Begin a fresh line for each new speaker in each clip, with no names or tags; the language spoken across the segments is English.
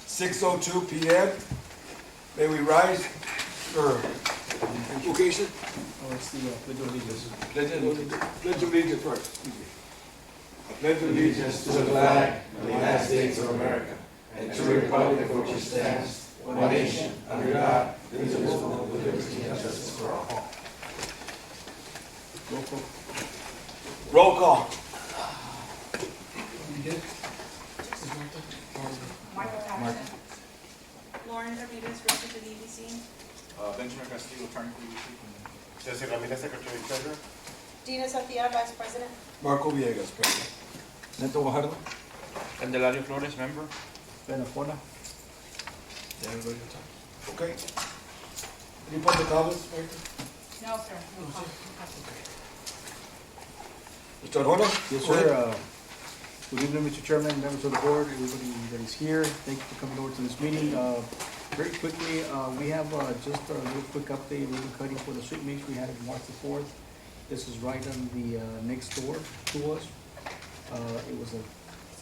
6:02 p.m. May we rise for invocation?
Oh, it's the Pledge of Allegiance.
Pledge of allegiance first. Excuse me. I pledge
Allegiance to the flag of the United States of America and to the republic for which it stands, one nation, under God, indivisible, with liberty and justice for all.
Roll call.
Roll call.
Marco Patterson. Lauren Ramirez, Resident to the EDC.
Benjamin Castillo, attorney for EDC.
Cesar Ramirez, Secretary Treasurer.
Dina Sofia, Vice President.
Marco Villegas, President. Neto Guajardo.
Candelario Flores, member.
Ben Afona.
Yeah, everybody on time. Okay. Any public comments, Mayor?
No, sir. No comment.
Mr. Arjona?
Yes,
Go ahead.
sir. Good evening, Mr. Chairman, members of the board, everybody that is here. Thank you for coming over to this meeting. Very quickly, we have just a real quick update, ribbon cutting for the sweet mix we had on March the 4th. This is right on the next door to us. It was a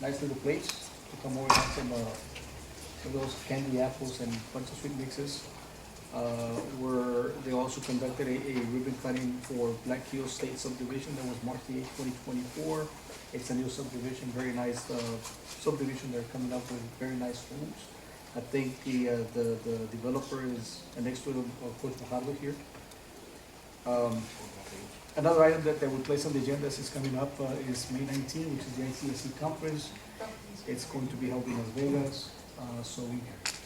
nice little place to come over and have some of those candy apples and a bunch of sweet mixes. They also conducted a ribbon cutting for Black Hills State Subdivision. That was March the 8th, 2024. It's a new subdivision, very nice subdivision. They're coming up with very nice homes. I think the developer is next to Coach Guajardo here. Another item that we place on the agenda is coming up is May 19, which is the ICSC conference. It's going to be held in Las Vegas. So we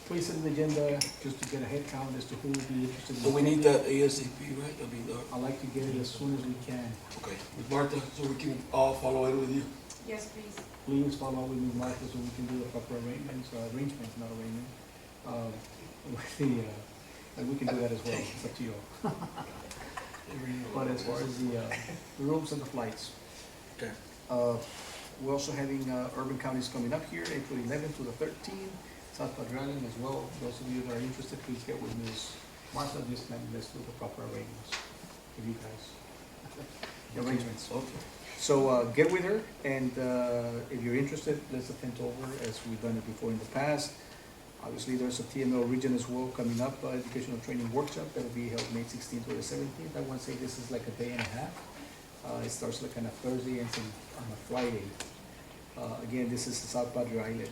place it on the agenda just to get a head count as to who will be interested.
So we need that ASAP, right? I mean,
I'd like to get it as soon as we can.
okay. With Martha, so we can all follow in with you.
Yes, please.
Please follow with me, Martha, so we can do the proper arrangements, not arraignment. And we can do that as well, it's up to you all. But as far as the rooms and the flights.
Okay.
We're also having urban counties coming up here, April 11th to the 13th, South Padre Island as well. Those of you that are interested, please get with Ms. Martha, this time, let's do the proper arrangements with you guys. Arrangements.
Okay.
So get with her, and if you're interested, let's attend over as we've done it before in the past. Obviously, there's a TML region as well coming up, educational training workshop that will be held May 16th or the 17th. I want to say this is like a day and a half. It starts like on a Thursday and on a Friday. Again, this is South Padre Island.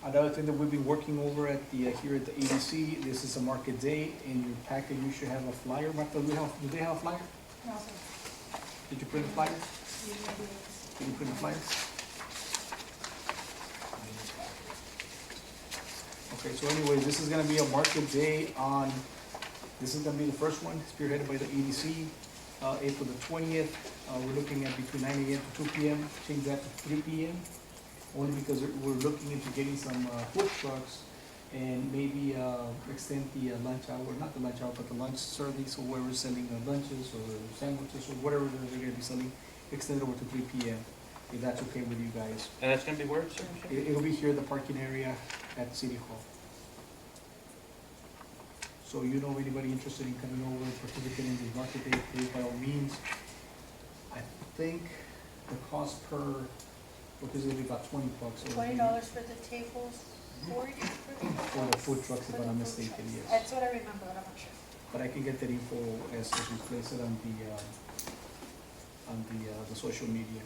Another thing that we've been working over at the here at the EDC, this is a market day. In your packet, you should have a flyer. Martha, do they have a flyer?
No, sir.
Did you print a flyer? Did you print a flyer? Okay, so anyway, this is gonna be a market day on, this is gonna be the first one, spearheaded by the EDC, April the 20th. We're looking at between 9 a.m. to 2 p.m., change that to 3 p.m. Only because we're looking into getting some food trucks and maybe extend the lunch hour, not the lunch hour, but the lunch service, or whoever's selling lunches or sandwiches or whatever they're gonna be selling, extend it over to 3 p.m. if that's okay with you guys.
And that's gonna be where, sir?
It'll be here in the parking area at City Hall. So you know anybody interested in coming over and participating in the market day, please by all means. I think the cost per, because it'll be about $20.
$20 for the tables, $40
For the food trucks, if I'm not mistaken, yes.
That's what I remember, but I'm not sure.
But I can get that info as we place it on the social media.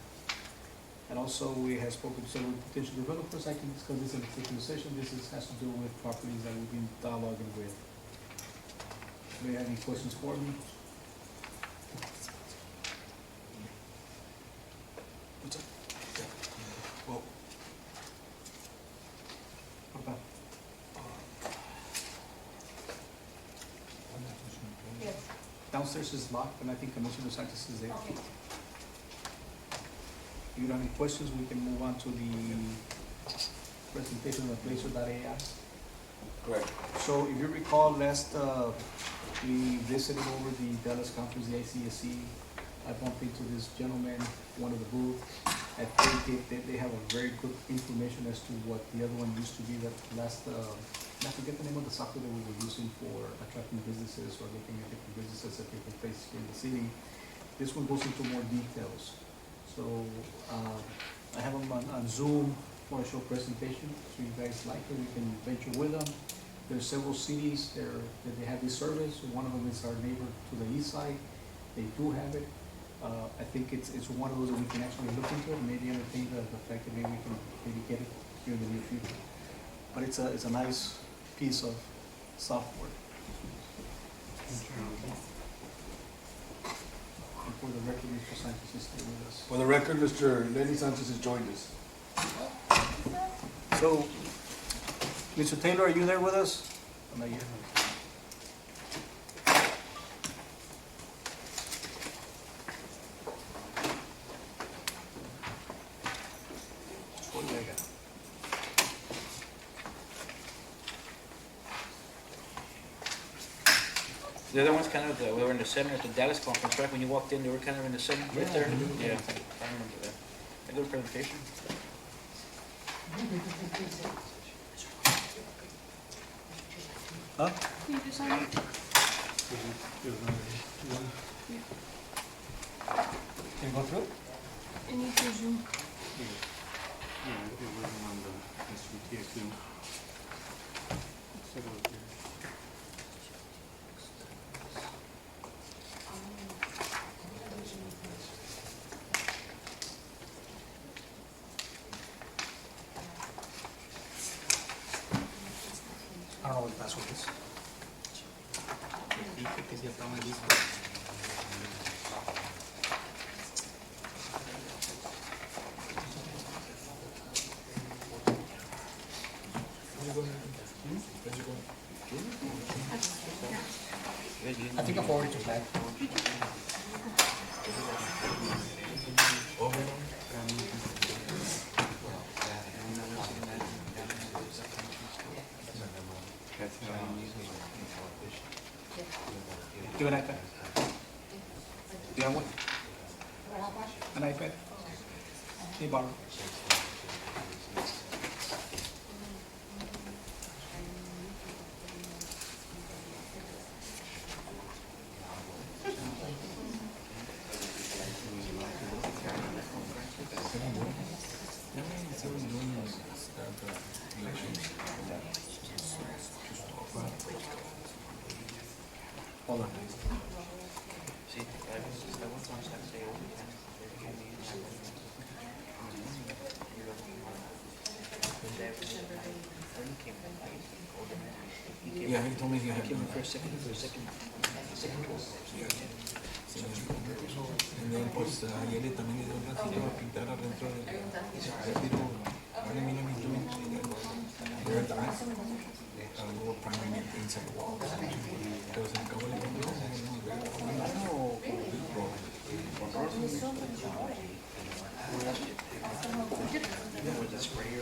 And also, we have spoken to several potential developers. I can discuss this in a particular session. Has to do with properties that we've been dialoguing with. Do you have any questions for me?
What's up? Yeah. Well,
Okay.
Yes.
Downstairs is locked, and I think Commissioner Sanchez is there.
Okay.
If you don't have any questions, we can move on to the presentation of Blazer.ai.
correct.
So if you recall, last, we visited over the Dallas conference, the ICSC. I bumped into this gentleman, one of the booths. I think they have a very good information as to what the other one used to be. That last, I forget the name of the software that we were using for attracting businesses or looking at different businesses that take place here in the city. This one goes into more details. So I have him on Zoom. for a short presentation, so you guys like it, we can venture with them. There's several cities there that they have this service. One of them is our neighbor to the east side. They do have it. I think it's one of those that we can actually look into and maybe entertain the fact that maybe we can maybe get it here in the near future. But it's a nice piece of software. And for the record, Mr. Sanchez is still with us.
For the record, Mr. Lenny Sanchez has joined us.
So, Mr. Taylor, are you there with us? I'm not here.
The other one's kind of, we were in the center at the Dallas conference, right? When you walked in, they were kind of in the center, right there? Yeah, I remember that. A good presentation.
Huh?
Can you sign it?
Can you go through?
I need to Zoom.
I don't know what the password is. I think I forwarded it back. Do you have an iPad? Do you have one? An iPad? Can you borrow? Hold on.
Sí, I was on Saturday overtime.
Yeah, he told me he had.
Came in for a second.
And then, pues, ayer también le dio un ratito a pintar adentro del retiro. Ahora mira mis joints. They're dark. A little primary inside the walls. Pero se acabó el tiempo.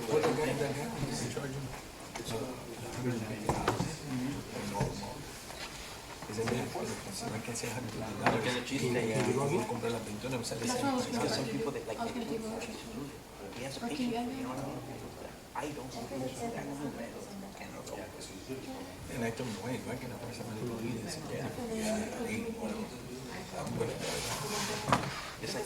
What the guy that is in charge of? Ese día, I can say $150.
Porque el chiste ya.
Y luego comprar la pintura, me sale
Because some people that like
I was gonna give it.
he has a
Or can
patient,
you end
you know
it?
what I mean? I don't.
And I told him, wait, why can I find somebody to lead this?
It's like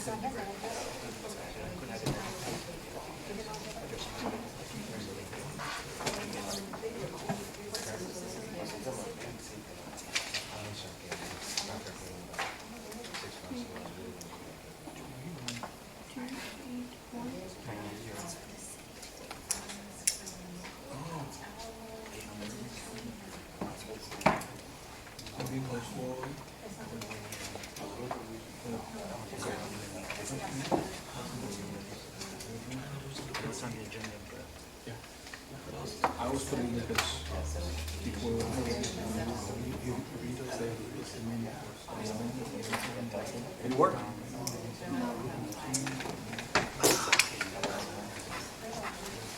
it's on the agenda, but
I was putting it because before it worked.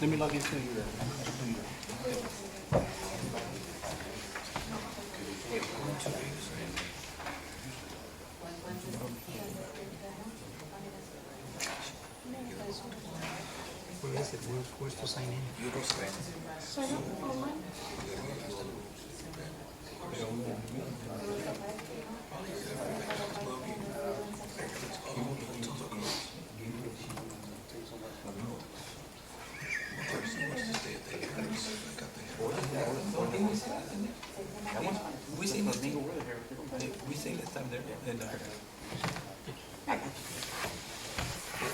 Let me log into your. Where is it? Where's to sign in?
Sign up online?
We say let's have there in our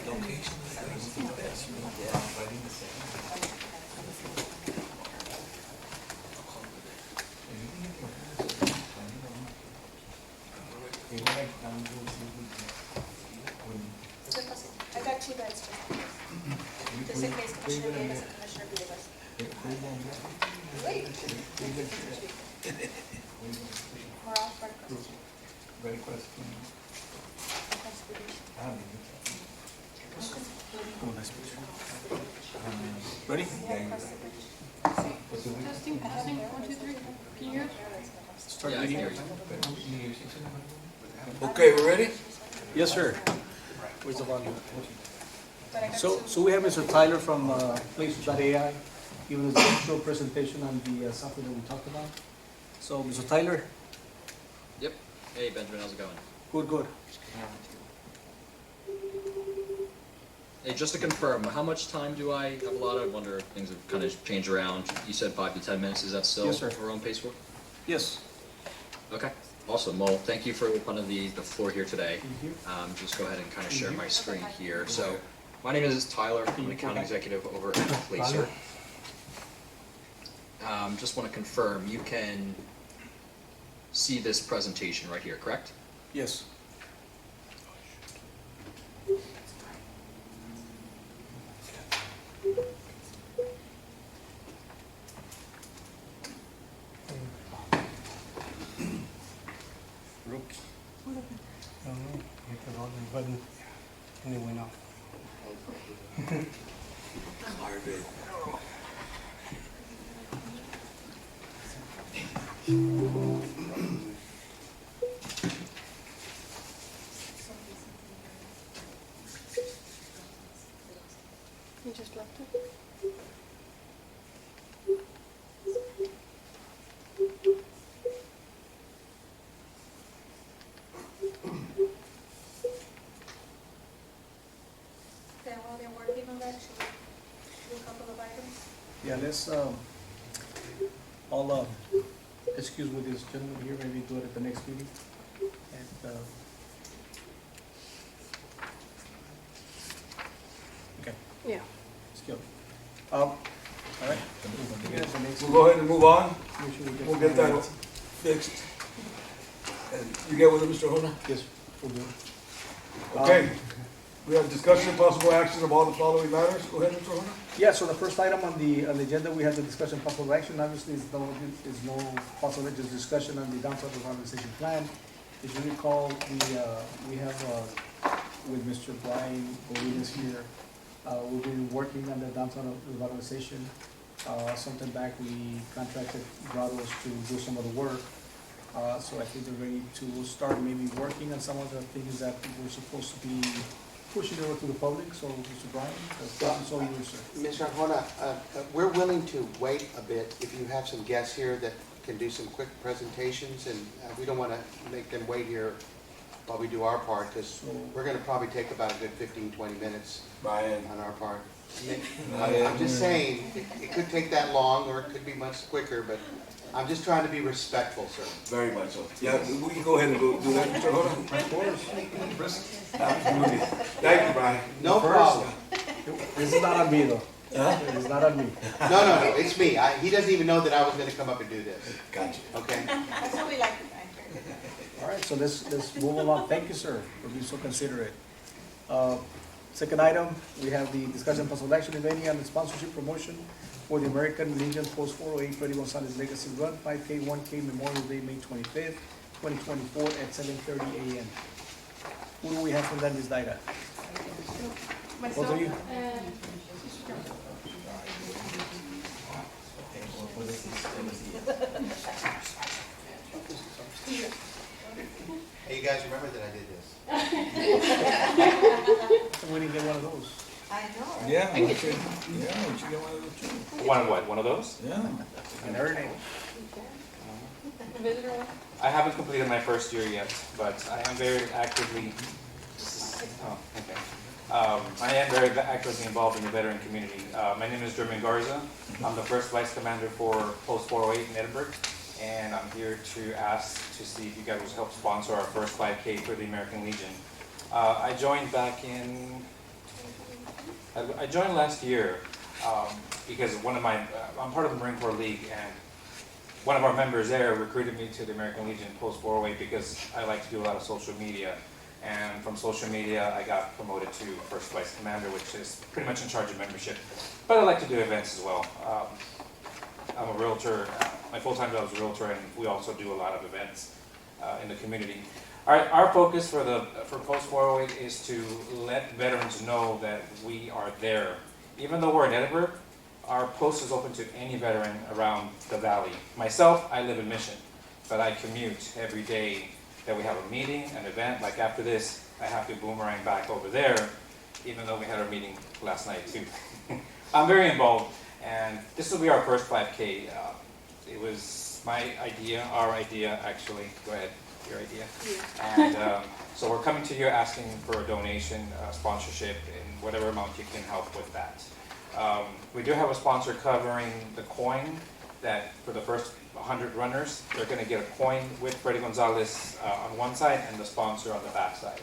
location.
I got two beds just in case Commissioner Davis and Commissioner Villegas. Wait. Morales, right across the street.
Very question.
Across the street.
Ready?
Yeah, across the bridge.
Testing, 1, 2, 3. Can you hear us?
Start reading.
Okay, we ready?
Yes, sir. Where's the volume?
But I got
So,
two.
so we have Mr. Tyler from Places.ai giving us a short presentation on the software that we talked about. So, Mr. Tyler,
Yep. Hey Benjamin, how's it going?
good, good.
Hey, just to confirm, how much time do I have allotted? I wonder if things have kind of changed around. You said 5 to 10 minutes. Is that still
Yes, sir.
our own pace for?
Yes.
Okay. Awesome. Well, thank you for kind of the floor here today.
Thank you.
Just go ahead and kind of share my screen here. So, my name is Tyler. I'm an account executive over at Placer. Just want to confirm, you can see this presentation right here, correct?
Yes.
Rookie. I don't know. Hit the wrong button and it went off.
You just left it?
Then while they're working on that, should we do a couple of items?
Yeah, let's, excuse me, this gentleman here, maybe do it at the next meeting. And, okay,
Yeah.
let's go. All right. Yeah, the next
We'll go ahead and move on.
Make sure we
We'll get that fixed. And you get with it, Mr. Hona?
Yes, we'll do.
Okay. We have discussion and possible action of all the following matters. Go ahead, Mr. Hona.
Yeah, so the first item on the agenda, we have the discussion possible action, obviously, is no possible, just discussion on the downtown revitalization plan. As you recall, we have, with Mr. Brian Bolinas here, we've been working on the downtown revitalization. Sometime back, we contracted Grados to do some of the work. So I think they're ready to start maybe working on some of the things that we're supposed to be pushing over to the public. So, Mr. Brian, the floor is all yours, sir.
Mr. Arjona, we're willing to wait a bit if you have some guests here that can do some quick presentations, and we don't want to make them wait here while we do our part, because we're going to probably take about a good 15, 20 minutes
Brian.
on our part. I'm just saying, it could take that long, or it could be much quicker, but I'm just trying to be respectful, sir.
Very much so. Yeah, we can go ahead and do that, Mr. Hona. Of course. Absolutely. Thank you, Brian.
No problem.
This is not on me, though.
Huh?
It's not on me.
No, it's me. He doesn't even know that I was going to come up and do this,
Gotcha.
okay?
That's how we like it, Brian.
All right, so let's move along. Thank you, sir, for being so considerate. Second item, we have the discussion possible action, if any, on the sponsorship promotion for the American Legion Post 408 Freddy Gonzalez Legacy Run, 5K, 1K, Memorial Day, May 25th, 2024 at 7:30 a.m. Who do we have from that, Ms. Daida? Both of you?
Hey, you guys remember that I did this?
We didn't get one of those.
I know.
Yeah, we should get one of those too.
One what? One of those?
Yeah.
And her name.
Visitor one?
I haven't completed my first year yet, but I am very actively. I am very actively involved in the veteran community. My name is Jermaine Garza. I'm the first vice commander for Post 408 in Edinburgh, and I'm here to ask to see if you guys will help sponsor our first 5K for the American Legion. I joined back in, I joined last year because one of my, I'm part of the Marine Corps League, and one of our members there recruited me to the American Legion Post 408 because I like to do a lot of social media. And from social media, I got promoted to First Vice Commander, which is pretty much in charge of membership. But I like to do events as well. I'm a realtor. My full-time job is a realtor, and we also do a lot of events in the community. Our focus for Post 408 is to let veterans know that we are there. Even though we're in Edinburgh, our post is open to any veteran around the valley. Myself, I live in Mission, but I commute every day that we have a meeting, an event. Like after this, I have to boomerang back over there, even though we had our meeting last night too. I'm very involved, and this will be our first 5K. It was my idea, our idea actually. Go ahead, your idea. Yeah. And so we're coming to you asking for a donation, sponsorship, in whatever amount you can help with that. We do have a sponsor covering the coin that for the first 100 runners, they're going to get a coin with Freddie Gonzalez on one side and the sponsor on the back side.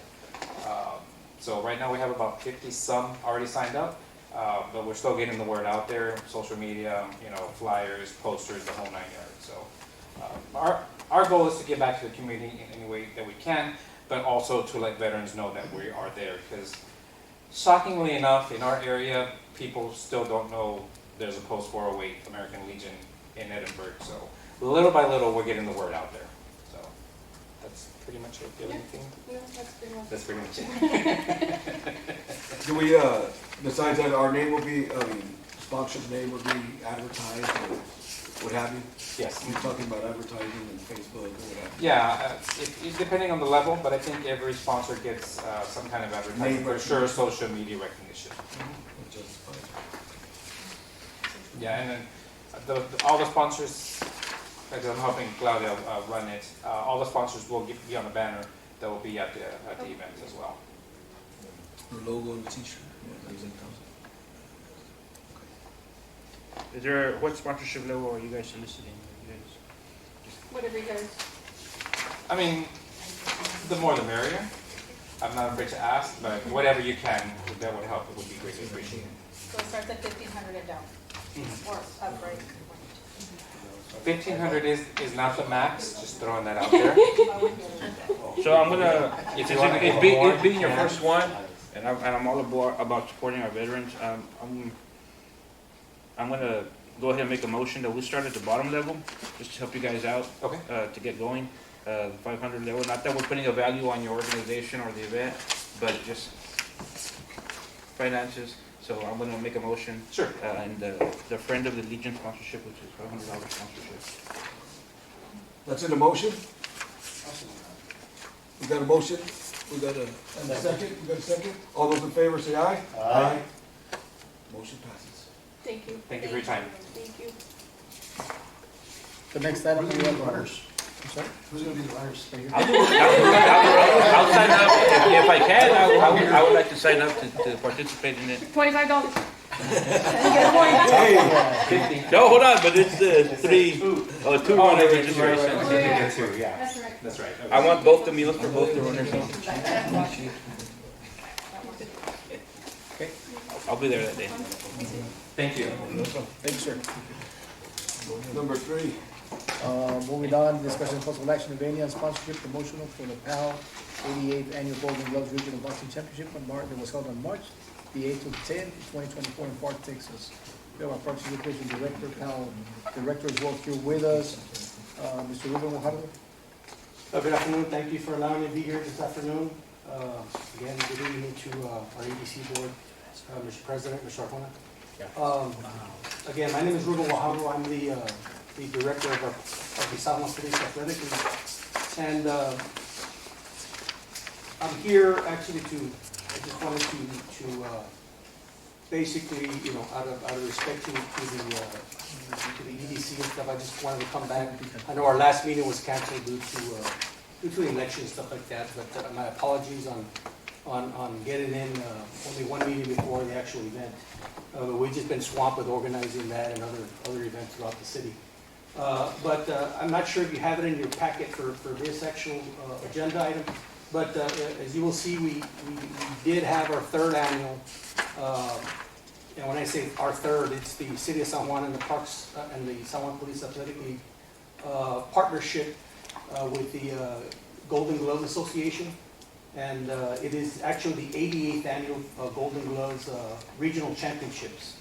So right now we have about 50 some already signed up, but we're still getting the word out there, social media, flyers, posters, the whole 9 yards. So our goal is to get back to the community in any way that we can, but also to let veterans know that we are there, because shockingly enough, in our area, people still don't know there's a Post 408 American Legion in Edinburgh. So little by little, we're getting the word out there. So that's pretty much it. Do you have anything?
Yeah, that's pretty much
That's pretty much it.
Do we, besides that, our name will be, sponsor's name will be advertised or what have you?
Yes.
You're talking about advertising and Facebook or whatever.
Yeah, depending on the level, but I think every sponsor gets some kind of advertising, for sure, social media recognition.
Which is fine.
Yeah, and then all the sponsors, because I'm helping Claudia run it, all the sponsors will be on the banner that will be at the event as well.
The logo and the t-shirt. Yeah, that
Is there, what sponsorship level are you guys soliciting?
Whatever you guys.
I mean, the more the merrier. I'm not afraid to ask, but whatever you can that would help, it would be greatly appreciated.
So it starts at 1,500 and down, or up, right?
1,500 is not the max, just throwing that out there.
So I'm gonna,
If
since
you want to
it
go
being
more,
it being your
yeah.
first one, and I'm all aboard about supporting our veterans, I'm gonna go ahead and make a motion that we start at the bottom level, just to help you guys out,
Okay.
to get going. The 500 level, not that we're putting a value on your organization or the event, but just finances. So I'm gonna make a motion.
Sure.
And the Friend of the Legion sponsorship, which is $500 sponsorship.
That's in the motion? We got a motion? We got a second? We got a second? All those in favor say aye? Aye. Motion passes.
Thank you.
Thank you for your time.
Thank you.
The next item, we have runners. I'm sorry?
Who's gonna be the runners? Right here?
I'll sign up, if I can, I would like to sign up to participate in it.
$25.
Hey,
No, hold on, but it's two runners registration.
Yeah, two, yeah.
That's right.
That's right. Okay.
I want both the meals for both the runners.
Okay.
I'll be there that day.
Thank you.
Thank you, sir.
number 3.
Moving on, discussion of possible action of any on sponsorship promotional for the PAL 88th Annual Golden Gloves Regional Boxing Championship that was held on March the 8th to 10th, 2024 in Park, Texas. We have our participation director, PAL director as well here with us, Mr. Ruben Guajardo.
Good afternoon, thank you for allowing me to be here this afternoon. Again, good evening to our EDC board, Mr. President, Mr. Arjona. Again, my name is Ruben Guajardo, I'm the director of the San Juan Police Athletic, and I'm here actually I just wanted to basically, out of respect to the EDC and stuff, I just wanted to come back. I know our last meeting was canceled due to the election and stuff like that, but my apologies on getting in only one meeting before the actual event. We've just been swamped with organizing that and other events throughout the city. But I'm not sure if you have it in your packet for this actual agenda item. But as you will see, we did have our third annual, and when I say our third, it's the City of San Juan and the Parks and the San Juan Police Athletic League partnership with the Golden Gloves Association. And it is actually the 88th annual Golden Gloves Regional Championships.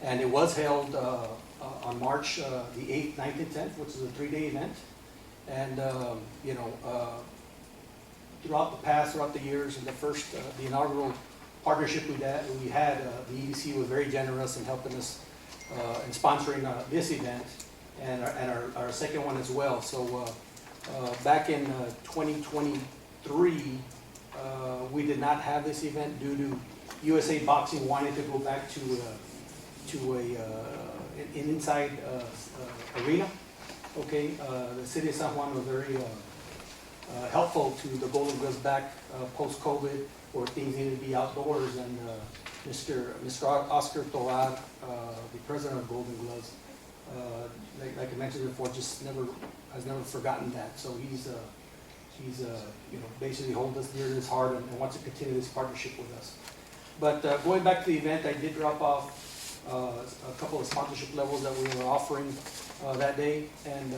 And it was held on March the 8th, 9th, and 10th, which is a 3-day event. And, throughout the years, and the inaugural partnership we had, the EDC was very generous in helping us in sponsoring this event and our second one as well. So back in 2023, we did not have this event due to USA Boxing wanting to go back to an inside arena. Okay, the City of San Juan was very helpful to the Golden Gloves back post-COVID, where things needed to be outdoors, and Mr. Oscar Torad, the president of Golden Gloves, like I mentioned before, has never forgotten that. So he's basically holding us near to his heart and wants to continue this partnership with us. But going back to the event, I did drop off a couple of sponsorship levels that we were offering that day, and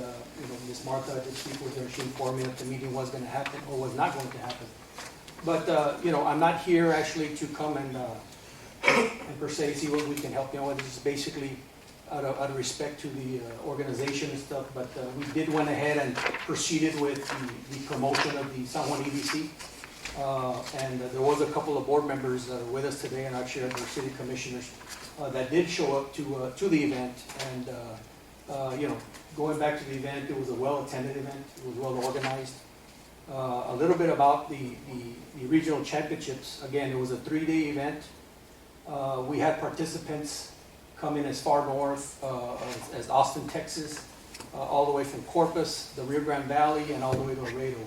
Ms. Martha did speak with her. She informed me that the meeting was going to happen or was not going to happen. But I'm not here actually to come and per se see what we can help you with. This is basically out of respect to the organization and stuff. But we did went ahead and proceeded with the promotion of the San Juan EDC. And there was a couple of board members that are with us today, and actually our city commissioners that did show up to the event. And going back to the event, it was a well-attended event. It was well organized. A little bit about the regional championships. Again, it was a 3-day event. We had participants coming as far north as Austin, Texas, all the way from Corpus, the Rio Grande Valley, and all the way to Laredo.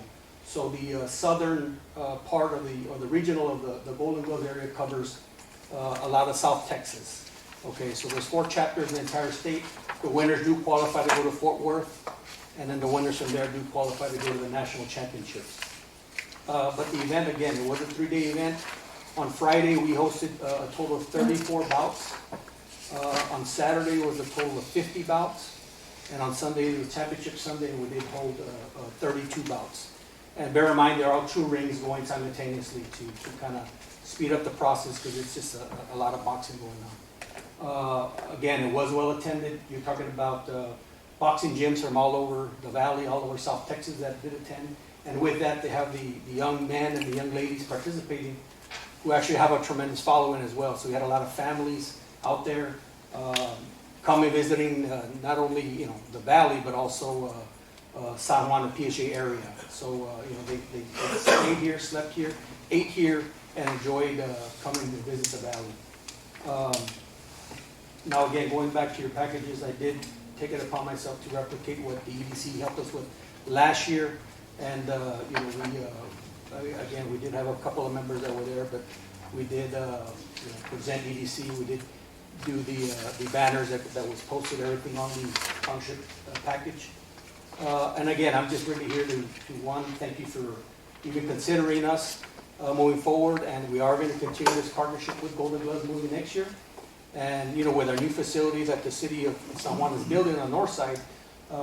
So the southern part of the regional of the Golden Gloves area covers a lot of South Texas. Okay, so there's 4 chapters in the entire state. The winners do qualify to go to Fort Worth, and then the winners from there do qualify to go to the national championships. But the event, again, it was a 3-day event. On Friday, we hosted a total of 34 bouts. On Saturday was a total of 50 bouts. And on Sunday, it was Championship Sunday, and we did hold 32 bouts. And bear in mind, there are 2 rings going simultaneously to kind of speed up the process, because it's just a lot of boxing going on. Again, it was well attended. You're talking about boxing gyms from all over the valley, all over South Texas that did attend. And with that, they have the young men and the young ladies participating who actually have a tremendous following as well. So we had a lot of families out there coming, visiting not only the valley, but also San Juan and PHA area. So they stayed here, slept here, ate here, and enjoyed coming to visit the valley. Now again, going back to your packages, I did take it upon myself to replicate what the EDC helped us with last year. And we did have a couple of members that were there, but we did present EDC. We did do the banners that was posted, everything on the function package. And again, I'm just really here to one, thank you for even considering us moving forward, and we are going to continue this partnership with Golden Gloves moving next year. And with our new facility that the city of San Juan is building on the north side,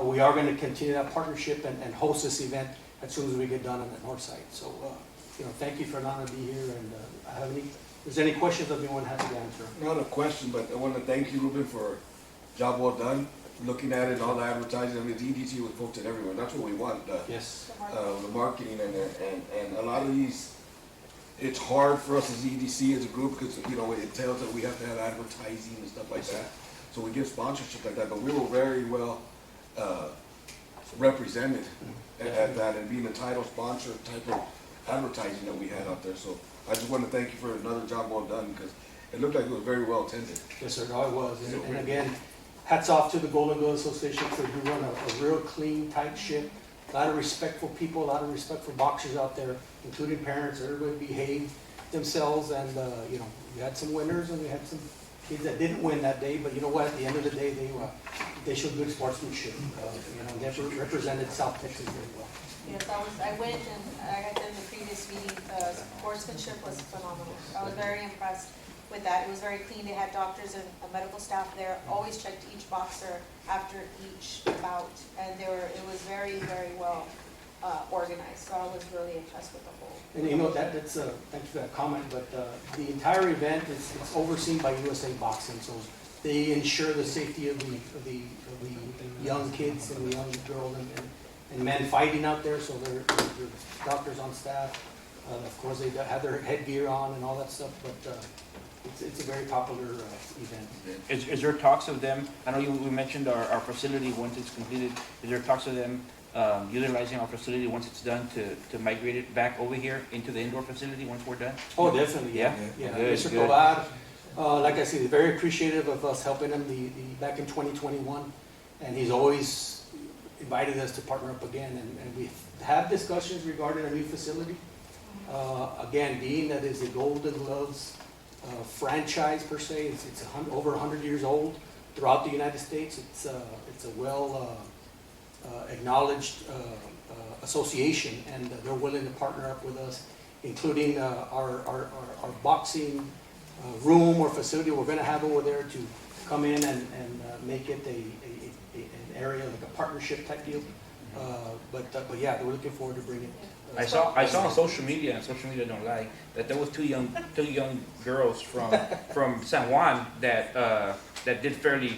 we are going to continue that partnership and host this event as soon as we get done on the north side. So, thank you for allowing me to be here. And if there's any questions that anyone has to answer.
Not a question, but I want to thank you, Ruben, for a job well done. Looking at it, all the advertising, I mean, the EDC was posted everywhere. That's what we want.
Yes.
The marketing and a lot of these. It's hard for us as EDC as a group because it tells that we have to have advertising and stuff like that. So we give sponsorship like that, but we were very well represented at that, and being a title sponsor type of advertising that we had out there. So I just want to thank you for another job well done, because it looked like it was very well attended.
Yes, sir. No, it was. And again, hats off to the Golden Gloves Association for who run a real clean, tight ship. A lot of respectful people, a lot of respectful boxers out there, including parents. Everybody behaved themselves, and we had some winners and we had some kids that didn't win that day. But you know what? At the end of the day, they showed good sportsmanship. They represented South Texas very well.
Yes, I went and I had done the previous meeting, sportsmanship was phenomenal. I was very impressed with that. It was very clean. They had doctors and medical staff there, always checked each boxer after each bout. And it was very, very well organized. So I was really impressed with the whole.
And that's, thanks for that comment, but the entire event is overseen by USA Boxing. So they ensure the safety of the young kids and the young girls and men fighting out there, so there are doctors on staff. Of course, they have their headgear on and all that stuff, but it's a very popular event.
Is there talks of them, I know we mentioned our facility once it's completed, is there talks of them utilizing our facility once it's done to migrate it back over here into the indoor facility once we're done?
Oh, definitely, yeah.
Good,
Mr.
good.
Tovar, like I said, he's very appreciative of us helping him back in 2021, and he's always invited us to partner up again, and we have discussions regarding a new facility. Again, being that is a Golden Gloves franchise per se, it's over 100 years old throughout the United States. It's a well acknowledged association, and they're willing to partner up with us, including our boxing room or facility we're going to have over there to come in and make it an area like a partnership type deal. But yeah, we're looking forward to bringing it.
I saw on social media, and social media don't lie, that there was two young girls from San Juan that did fairly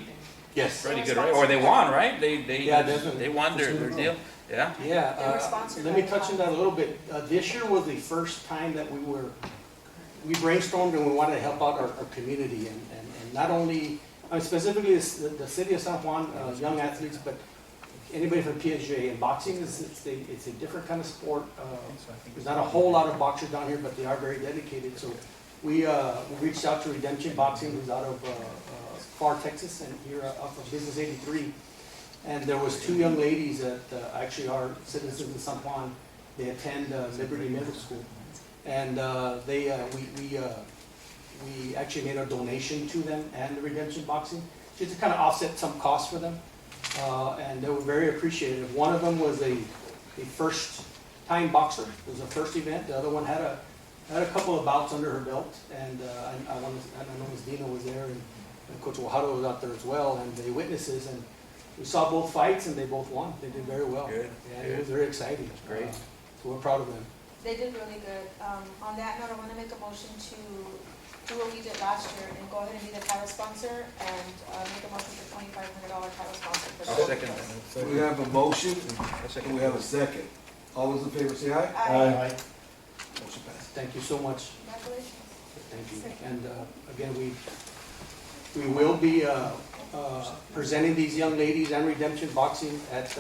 good, right? Or they won, right? They won their deal. Yeah.
Yeah. Let me touch on that a little bit. This year was the first time that we brainstormed and we wanted to help out our community, and not only specifically the city of San Juan, young athletes, but anybody from PSJ. And boxing it's a different kind of sport. There's not a whole lot of boxers down here, but they are very dedicated. So we reached out to Redemption Boxing, who's out of Far, Texas, and here off of Business 83. And there was two young ladies that actually are citizens of San Juan. They attend Liberty Middle School, and we actually made a donation to them and the Redemption Boxing just to kind of offset some costs for them. And they were very appreciative. One of them was a first-time boxer. It was a first event. The other one had a couple of bouts under her belt, and I know Ms. Dina was there, and Coach Guajardo was out there as well, and the witnesses. And we saw both fights, and they both won. They did very well.
Good.
Yeah, it was very exciting.
That's great.
So we're proud of them.
They did really good. On that note, I want to make a motion to do what we did last year and go ahead and be the title sponsor and make a motion for $2,500 title sponsor.
I'll second that.
We have a motion,
I'll second
and we have a second. All those in favor say aye.
Aye.
Motion passes.
Thank you so much.
Congratulations.
Thank you. And again, we will be presenting these young ladies and Redemption Boxing at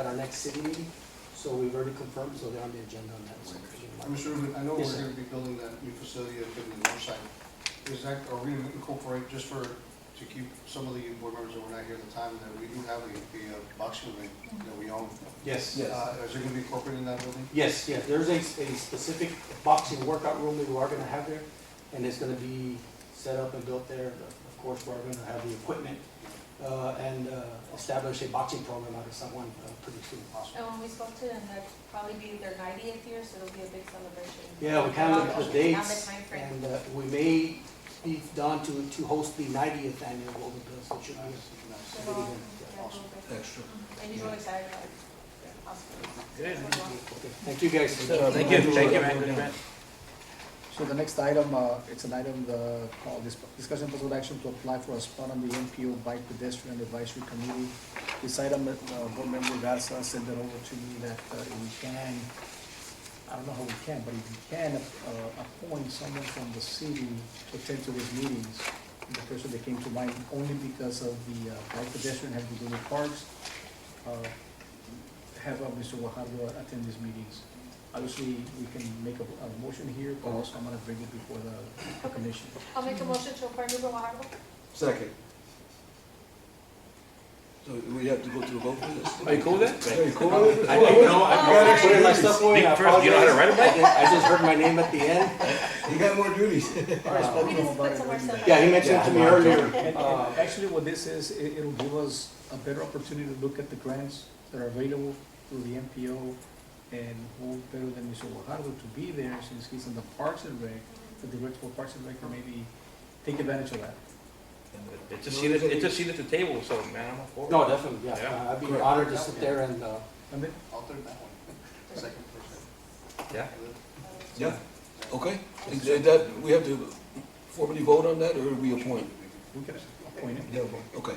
our next city meeting. So we've already confirmed, so they're on the agenda on that.
Mr. Rubin, I know
Yes,
we're
sir.
going to be building that new facility up in the north side. Are we going to incorporate, just to keep some of the board members that were not here at the time, that we do have a boxing ring that we own?
Yes.
Is it going to be incorporated in that building?
Yes, yes. There's a specific boxing workout room that we are going to have there, and it's going to be set up and built there. Of course, we're going to have the equipment and establish a boxing program out of someone pretty soon.
And when we spoke to them, that'd probably be their 90th year, so it'll be a big celebration.
Yeah, we kind of looked at the
And
dates,
the timeframe.
and we may be done to host the 90th annual Golden Gloves, so it should be a
So,
big event.
yeah,
Awesome.
we'll-
Extra.
And you're really excited about it. Awesome.
Good.
Okay, thank you guys.
Thank you, man. Good event.
So the next item, it's an item called discussion possible action to apply for a spot on the NPO Bike Pedestrian Advisory Committee. This item, Board Member Garza sent it over to me that if we can, I don't know how we can, but if we can appoint someone from the city to attend to these meetings, the person that came to mind only because of the bike pedestrian have to do with parks, have Mr. Guajardo attend these meetings. Obviously, we can make a motion here, but also I'm gonna bring it before the commission.
I'll make a motion to appoint Ruben Guajardo.
Second. So we have to go through a vote for this?
Are you cool with that?
Are you cool with it?
I didn't know, I put in my stuff away, I
First, you know how to ride a bike?
I just heard my name at the end.
You got more duties.
We just put somewhere so.
Yeah, he mentioned it to me earlier.
And actually what this is, it'll give us a better opportunity to look at the grants that are available through the MPO, and who better than Mr. Guajardo to be there, since he's in the Parks and Rec, the director for Parks and Rec, and maybe take advantage of that.
It's a seat at the table, so man, I'm all for it.
No, definitely, yeah,
Yeah.
I'd be honored to sit there and,
And then,
I'll third that one. Second person.
Yeah.
Yeah, okay. Is that, we have to formally vote on that, or we appoint?
we can appoint him.
Okay.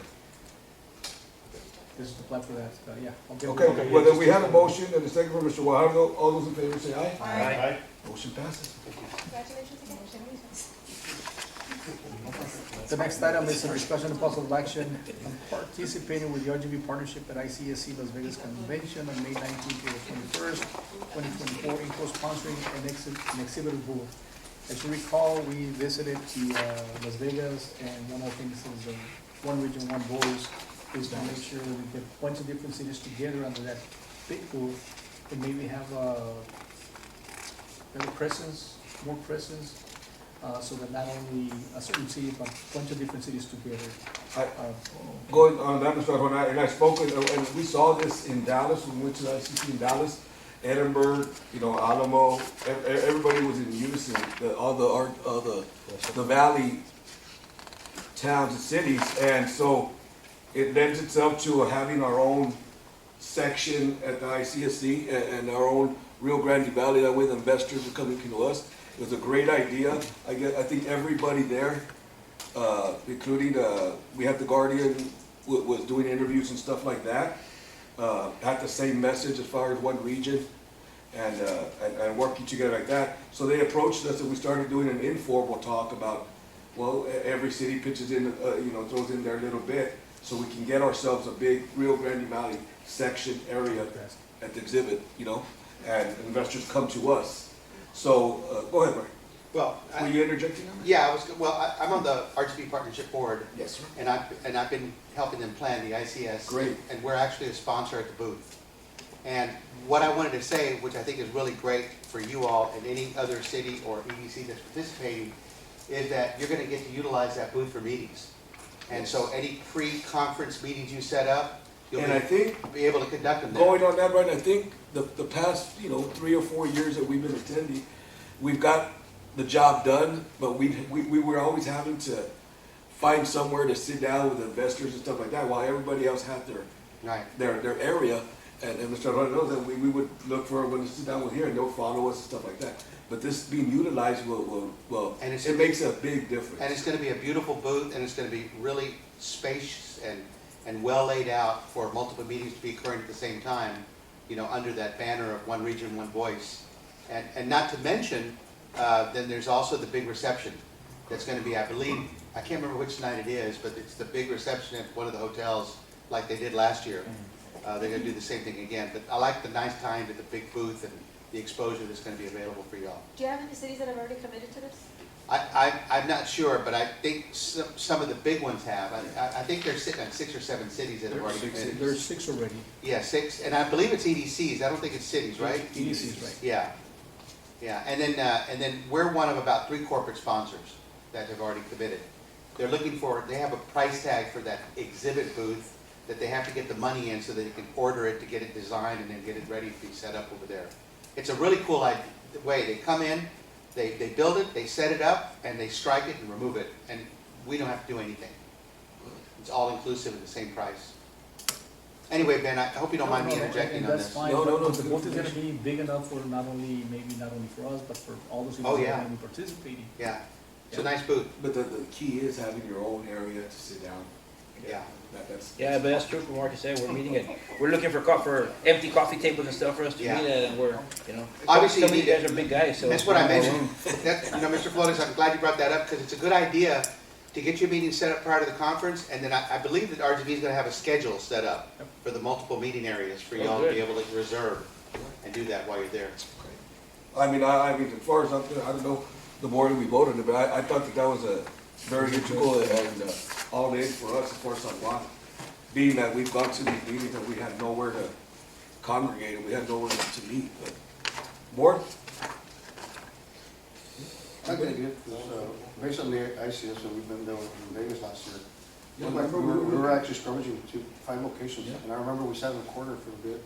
This is the plan for that, yeah. I'll get-
Okay, well, then we have a motion and a second from Mr. Guajardo. All those in favor say aye.
Aye.
Motion passes.
Congratulations again.
The next item is a discussion and possible action on participating with the RGB partnership at ICSC Las Vegas Convention on May 19th to the 21st, 2024, in co-sponsoring an exhibit booth. As you recall, we visited the Las Vegas, and one of the things is one region, one voice, is to make sure that we get a bunch of different cities together under that big booth, and maybe have better presence, more presence, so that not only a certain city, but a bunch of different cities together.
Going on that, Mr. Juan, and I spoke, and we saw this in Dallas, when we went to the ICC in Dallas, Edinburgh, Alamo, everybody was in unison, all the valley towns and cities, and so it lends itself to having our own section at the ICSC and our own Rio Grande Valley, that way the investors are coming to us. It was a great idea. I think everybody there, including, we had the Guardian, was doing interviews and stuff like that, had the same message as far as one region, and working together like that. So they approached us and we started doing an informal talk about, well, every city pitches in, throws in their little bit, so we can get ourselves a big Rio Grande Valley section area at the exhibit, and investors come to us. So, go ahead, Brian.
Well,
Were you interjecting on that?
yeah, I'm on the RGB Partnership Board,
Yes, sir.
and I've been helping them plan the ICS.
Great.
And we're actually a sponsor at the booth. And what I wanted to say, which I think is really great for you all and any other city or EDC that's participating, is that you're gonna get to utilize that booth for meetings. And so any pre-conference meetings you set up, you'll
And I think,
be able to conduct them there.
going on that, Brian, I think the past, 3 or 4 years that we've been attending, we've got the job done, but we were always having to find somewhere to sit down with investors and stuff like that, while everybody else had
Right.
their area. And Mr. Arroyo knows that we would look for when to sit down with here, and they'll follow us and stuff like that. But this being utilized will
And it's-
it makes a big difference.
And it's gonna be a beautiful booth, and it's gonna be really spacious and well laid out for multiple meetings to be occurring at the same time, under that banner of one region, one voice. And not to mention, then there's also the big reception that's gonna be, I believe, I can't remember which night it is, but it's the big reception at one of the hotels like they did last year. They're gonna do the same thing again, but I like the nice time to the big booth and the exposure that's gonna be available for y'all.
Do you have any cities that have already committed to this?
I'm not sure, but I think some of the big ones have. I think they're sitting at 6 or 7 cities that have already committed.
There's 6 already.
Yeah, 6, and I believe it's EDCs, I don't think it's cities, right?
EDCs, right.
Yeah, yeah, and then we're one of about 3 corporate sponsors that have already committed. They're looking for, they have a price tag for that exhibit booth that they have to get the money in so that they can order it to get it designed and then get it ready to be set up over there. It's a really cool way. They come in, they build it, they set it up, and they strike it and remove it, and we don't have to do anything. It's all inclusive at the same price. Anyway, Ben, I hope you don't mind me interjecting on
That's
this.
fine,
No, no, no,
but the booth is gonna be big enough for not only for us, but for all those people
Oh,
that are
yeah.
gonna be participating.
Yeah, it's a nice booth,
But the key is having your own area to sit down.
yeah.
That's.
Yeah, but that's true for Marcus said, we're looking for empty coffee tables and stuff for us to
Yeah.
meet at, and we're,
Obviously,
some of
you
you
need
guys are big guys, so.
That's what I
we have more
mentioned.
room.
Mr. Flores, I'm glad you brought that up, because it's a good idea to get your meeting set up prior to the conference, and then I believe that RGB is gonna have a schedule set up for the multiple meeting areas for y'all to be able to reserve and do that while you're there.
I mean, as far as I'm concerned, I don't know the board we voted on it, but I thought that was a very integral and all in for us as far as San Juan. being that we've gone to these meetings and we had nowhere to congregate, and we had nowhere to meet, but, board?
I think it, based on the ICS that we've been there in Vegas last year,
Yeah,
like, we were actually scrummaging to find locations, and I remember we sat in the corner for a bit.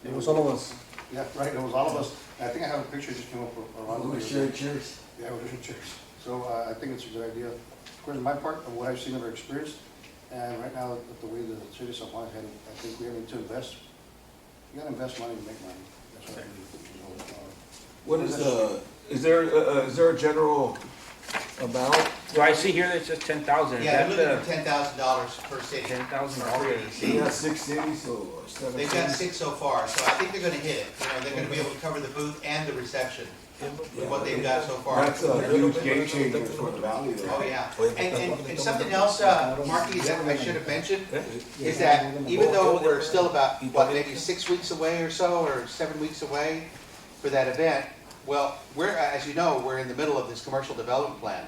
It was all of us.
Yeah, right, it was all of us. I think I have a picture that just came up around.
We shared chairs.
Yeah, we shared chairs. So I think it's a good idea. Of course, in my part, of what I've seen and experienced, and right now, with the way the city of San Juan is headed, I think we need to invest. You gotta invest money to make money. That's what I believe.
What is there a general amount?
So I see here that it says 10,000.
Yeah,
Is
they're
that
looking for $10,000 per city.
$10,000?
We got 6 cities, or 7
They've got
cities.
6 so far, so I think they're gonna hit it. You know, they're gonna be able to cover the booth and the reception with what they've got so far.
That's a huge game changer for the valley, though.
Oh, yeah. And something else, Marky, that I should have mentioned, is that even though we're still about, what, maybe 6 weeks away or so, or 7 weeks away for that event, well, we're, as you know, we're in the middle of this commercial development plan.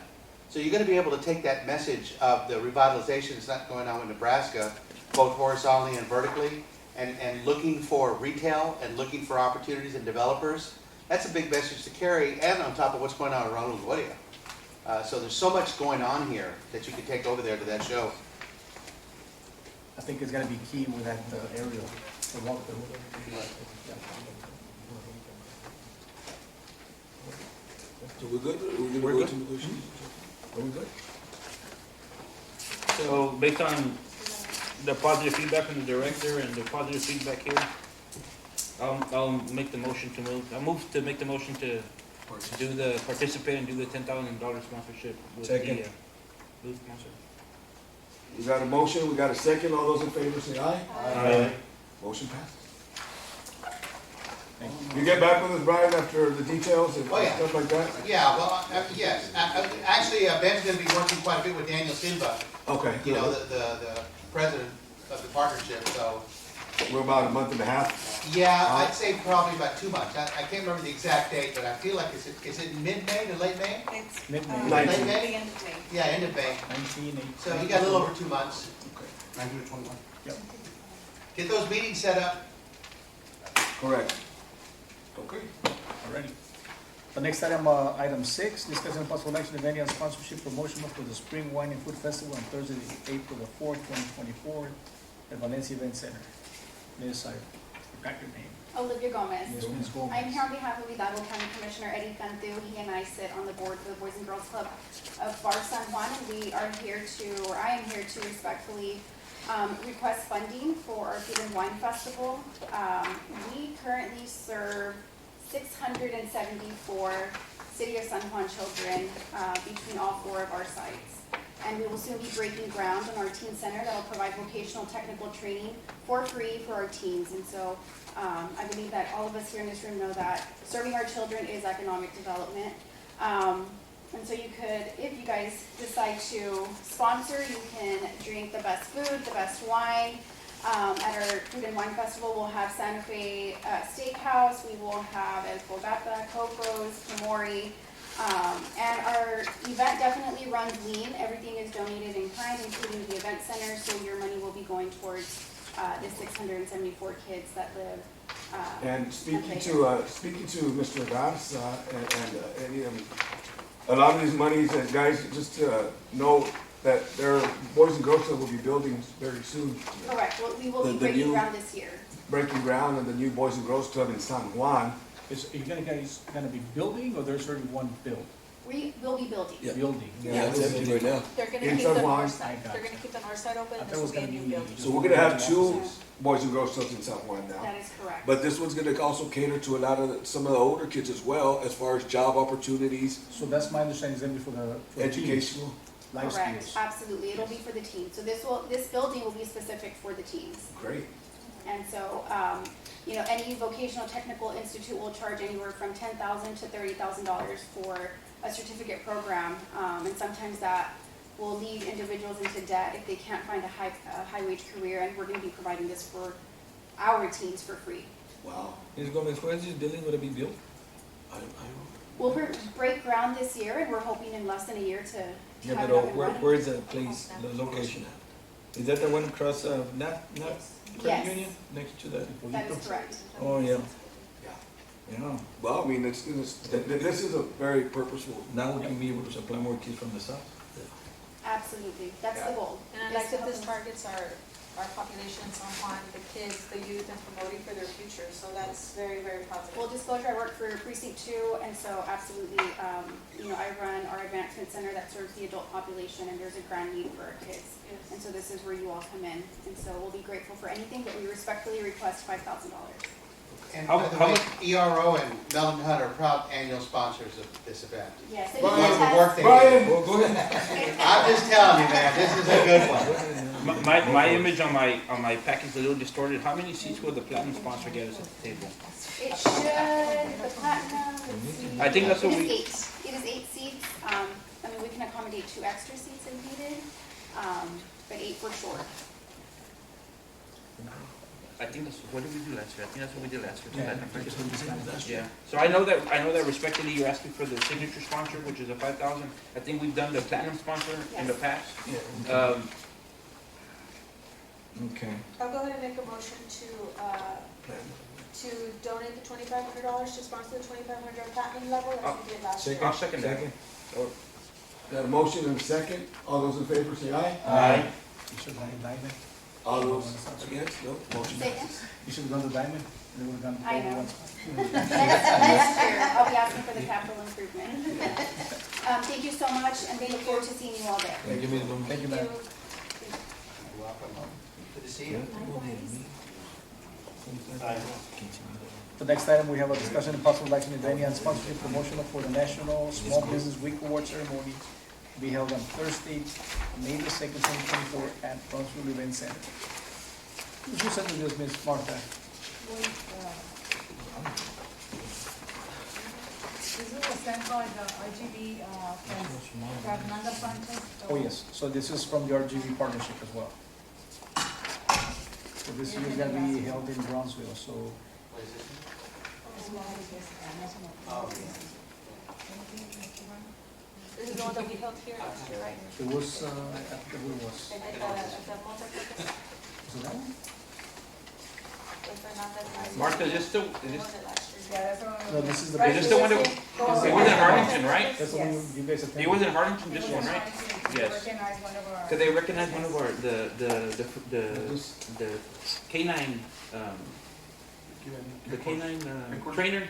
So you're gonna be able to take that message of the revitalization that's not going on in Nebraska, both horizontally and vertically, and looking for retail and looking for opportunities and developers. That's a big message to carry, and on top of what's going on around LaGuardia. So there's so much going on here that you can take over there to that show.
I think it's gonna be key with that aerial, the walkthrough.
So we're good? We're good. Are we good?
So based on the positive feedback from the director and the positive feedback here, I'll make the motion to move. I move to make the motion to do the participate and do the $10,000 sponsorship with the booth sponsor.
We got a motion, we got a second. All those in favor say aye.
Aye.
Motion passes. You get back with us, Brian, after the details and
Oh, yeah.
stuff like that?
Yeah, well, yes. Actually, Ben's gonna be working quite a bit with Daniel Silva,
Okay.
you know, the president of the partnership, so.
We're about a month and a half.
Yeah, I'd say probably about 2 months. I can't remember the exact date, but I feel like, is it mid-May to late May?
It's,
Mid-May.
Late
the
May?
end of May.
Yeah, end of May.
19, 18.
So you got a little over 2 months.
19 to 21.
Yep.
Get those meetings set up.
Correct. Okay.
Alrighty. The next item, item 6, discussion and possible action, if any, on sponsorship promotion for the Spring Wine and Food Festival on Thursday, April the 4th, 2024, at Valencia Event Center. Ms. I forgot your name.
Olivia Gomez.
Yes, Ms. Gomez.
I'm here on behalf of Hidalgo County Commissioner Eddie Cantu. He and I sit on the board for the Boys and Girls Club of Bar San Juan, and we are here to, or I am here to respectfully request funding for our Food and Wine Festival. We currently serve 674 City of San Juan children between all 4 of our sites. And we will soon be breaking ground on our teen center that will provide vocational technical training for free for our teens. And so I believe that all of us here in this room know that serving our children is economic development. And so you could, if you guys decide to sponsor, you can drink the best food, the best wine. At our Food and Wine Festival, we'll have Santa Fe Steakhouse, we will have El Fogata, Coco's, Kamori. And our event definitely runs lean. Everything is donated in kind, including the event center, so your money will be going towards the 674 kids that live.
And speaking to Mr. Garza and a lot of these monies, and guys, just know that there are Boys and Girls Club will be building very soon.
Correct, well, we will be
The
breaking
new-
ground this year.
Breaking ground in the new Boys and Girls Club in San Juan.
Are you guys gonna be building, or there's already one built?
We will be building.
Building.
it's empty right now.
They're gonna
In
keep
San
the
Juan.
north side,
I got
they're
you.
gonna keep the north side open,
I
and
thought
this
it
will
was
be a
gonna
new
be.
building.
So we're gonna have 2 Boys and Girls Clubs in San Juan now.
That is correct.
But this one's gonna also cater to a lot of, some of the older kids as well, as far as job opportunities,
So that's my understanding, is gonna be for the teens,
educational.
life
Correct,
skills.
absolutely, it'll be for the teens. So this building will be specific for the teens.
Great.
And so, any vocational technical institute will charge anywhere from $10,000 to $30,000 for a certificate program. And sometimes that will lead individuals into debt if they can't find a high wage career, and we're gonna be providing this for our teens for free.
Wow.
Ms. Gomez, where is this building gonna be built?
We'll break ground this year, and we're hoping in less than a year to
Yeah,
have
but
it up and running.
where is the place, the location? Is that the one across, not
Yes.
credit union, next to that?
That is correct.
Oh, yeah. Yeah,
Well, I mean, this is a very purposeful.
now we can be able to supply more kids from the south.
Absolutely, that's the goal.
And I like that this targets our population in San Juan, the kids, the youth, and promoting for their future, so that's very, very positive.
Full disclosure, I work for precinct 2, and so absolutely, I run our advancement center that serves the adult population, and there's a grand need for our kids.
Yes.
And so this is where you all come in, and so we'll be grateful for anything, but we respectfully request $5,000.
And
How-
by the
how
way,
much-
ERO and Melvin Hunt are proud annual sponsors of this event.
Yes, and
Brian,
you guys
The
have-
work they do.
Brian,
Well, go ahead.
I'm just telling you, man, this is a good one.
My image on my package is a little distorted. How many seats will the platinum sponsor get us at the table?
It should, the platinum, let's see.
I think that's what
It
we-
is 8. It is 8 seats. I mean, we can accommodate 2 extra seats if needed, but 8 for sure.
I think that's, what did we do last year? I think that's what we did last year.
Yeah,
Platinum, right? Yeah, so I know that respectively you're asking for the signature sponsor, which is a 5,000. I think we've done the platinum sponsor in the
Yes.
past.
Okay.
I'll go ahead and make a motion to donate the $2,500 to sponsor the 2,500 platinum level as we did last year.
I'll second that.
got a motion and a second. All those in favor say aye.
Aye.
You should have done the diamond.
All those against, no, motion
Say again?
passes.
You should have done the diamond, and they would have done
I
both
know.
ones.
Next year, I'll be asking for the capital improvement. Thank you so much, and we look forward to seeing you all there.
Thank you, Ms. Gomez.
Thank you, madam.
You're welcome. Good to see you.
The next item, we have a discussion and possible action, if any, on sponsorship promotional for the National Small Business Week Award Ceremony to be held on Thursday, May the 2nd, 2024, at Brownsville Event Center. Who sent me this, Ms. Martha?
This was sent by the RGB from Fernanda Sanchez.
Oh, yes, so this is from the RGB partnership as well. So this year is gonna be held in Brownsville, so
What is this?
This is the one that we held here last year, right?
it was, I forget who it was.
At the multi-purpose,
Was it that one?
with Fernanda.
Martha, is this still,
When was it last year?
Yeah, that's one.
No, this is the.
Is this the one that, it was in Harlingen, right?
That's the one you guys
It
attended.
was in Harlingen, this one, right? Yes.
Recognize one of our.
Cause they recognized one of our, the canine, the canine, trainer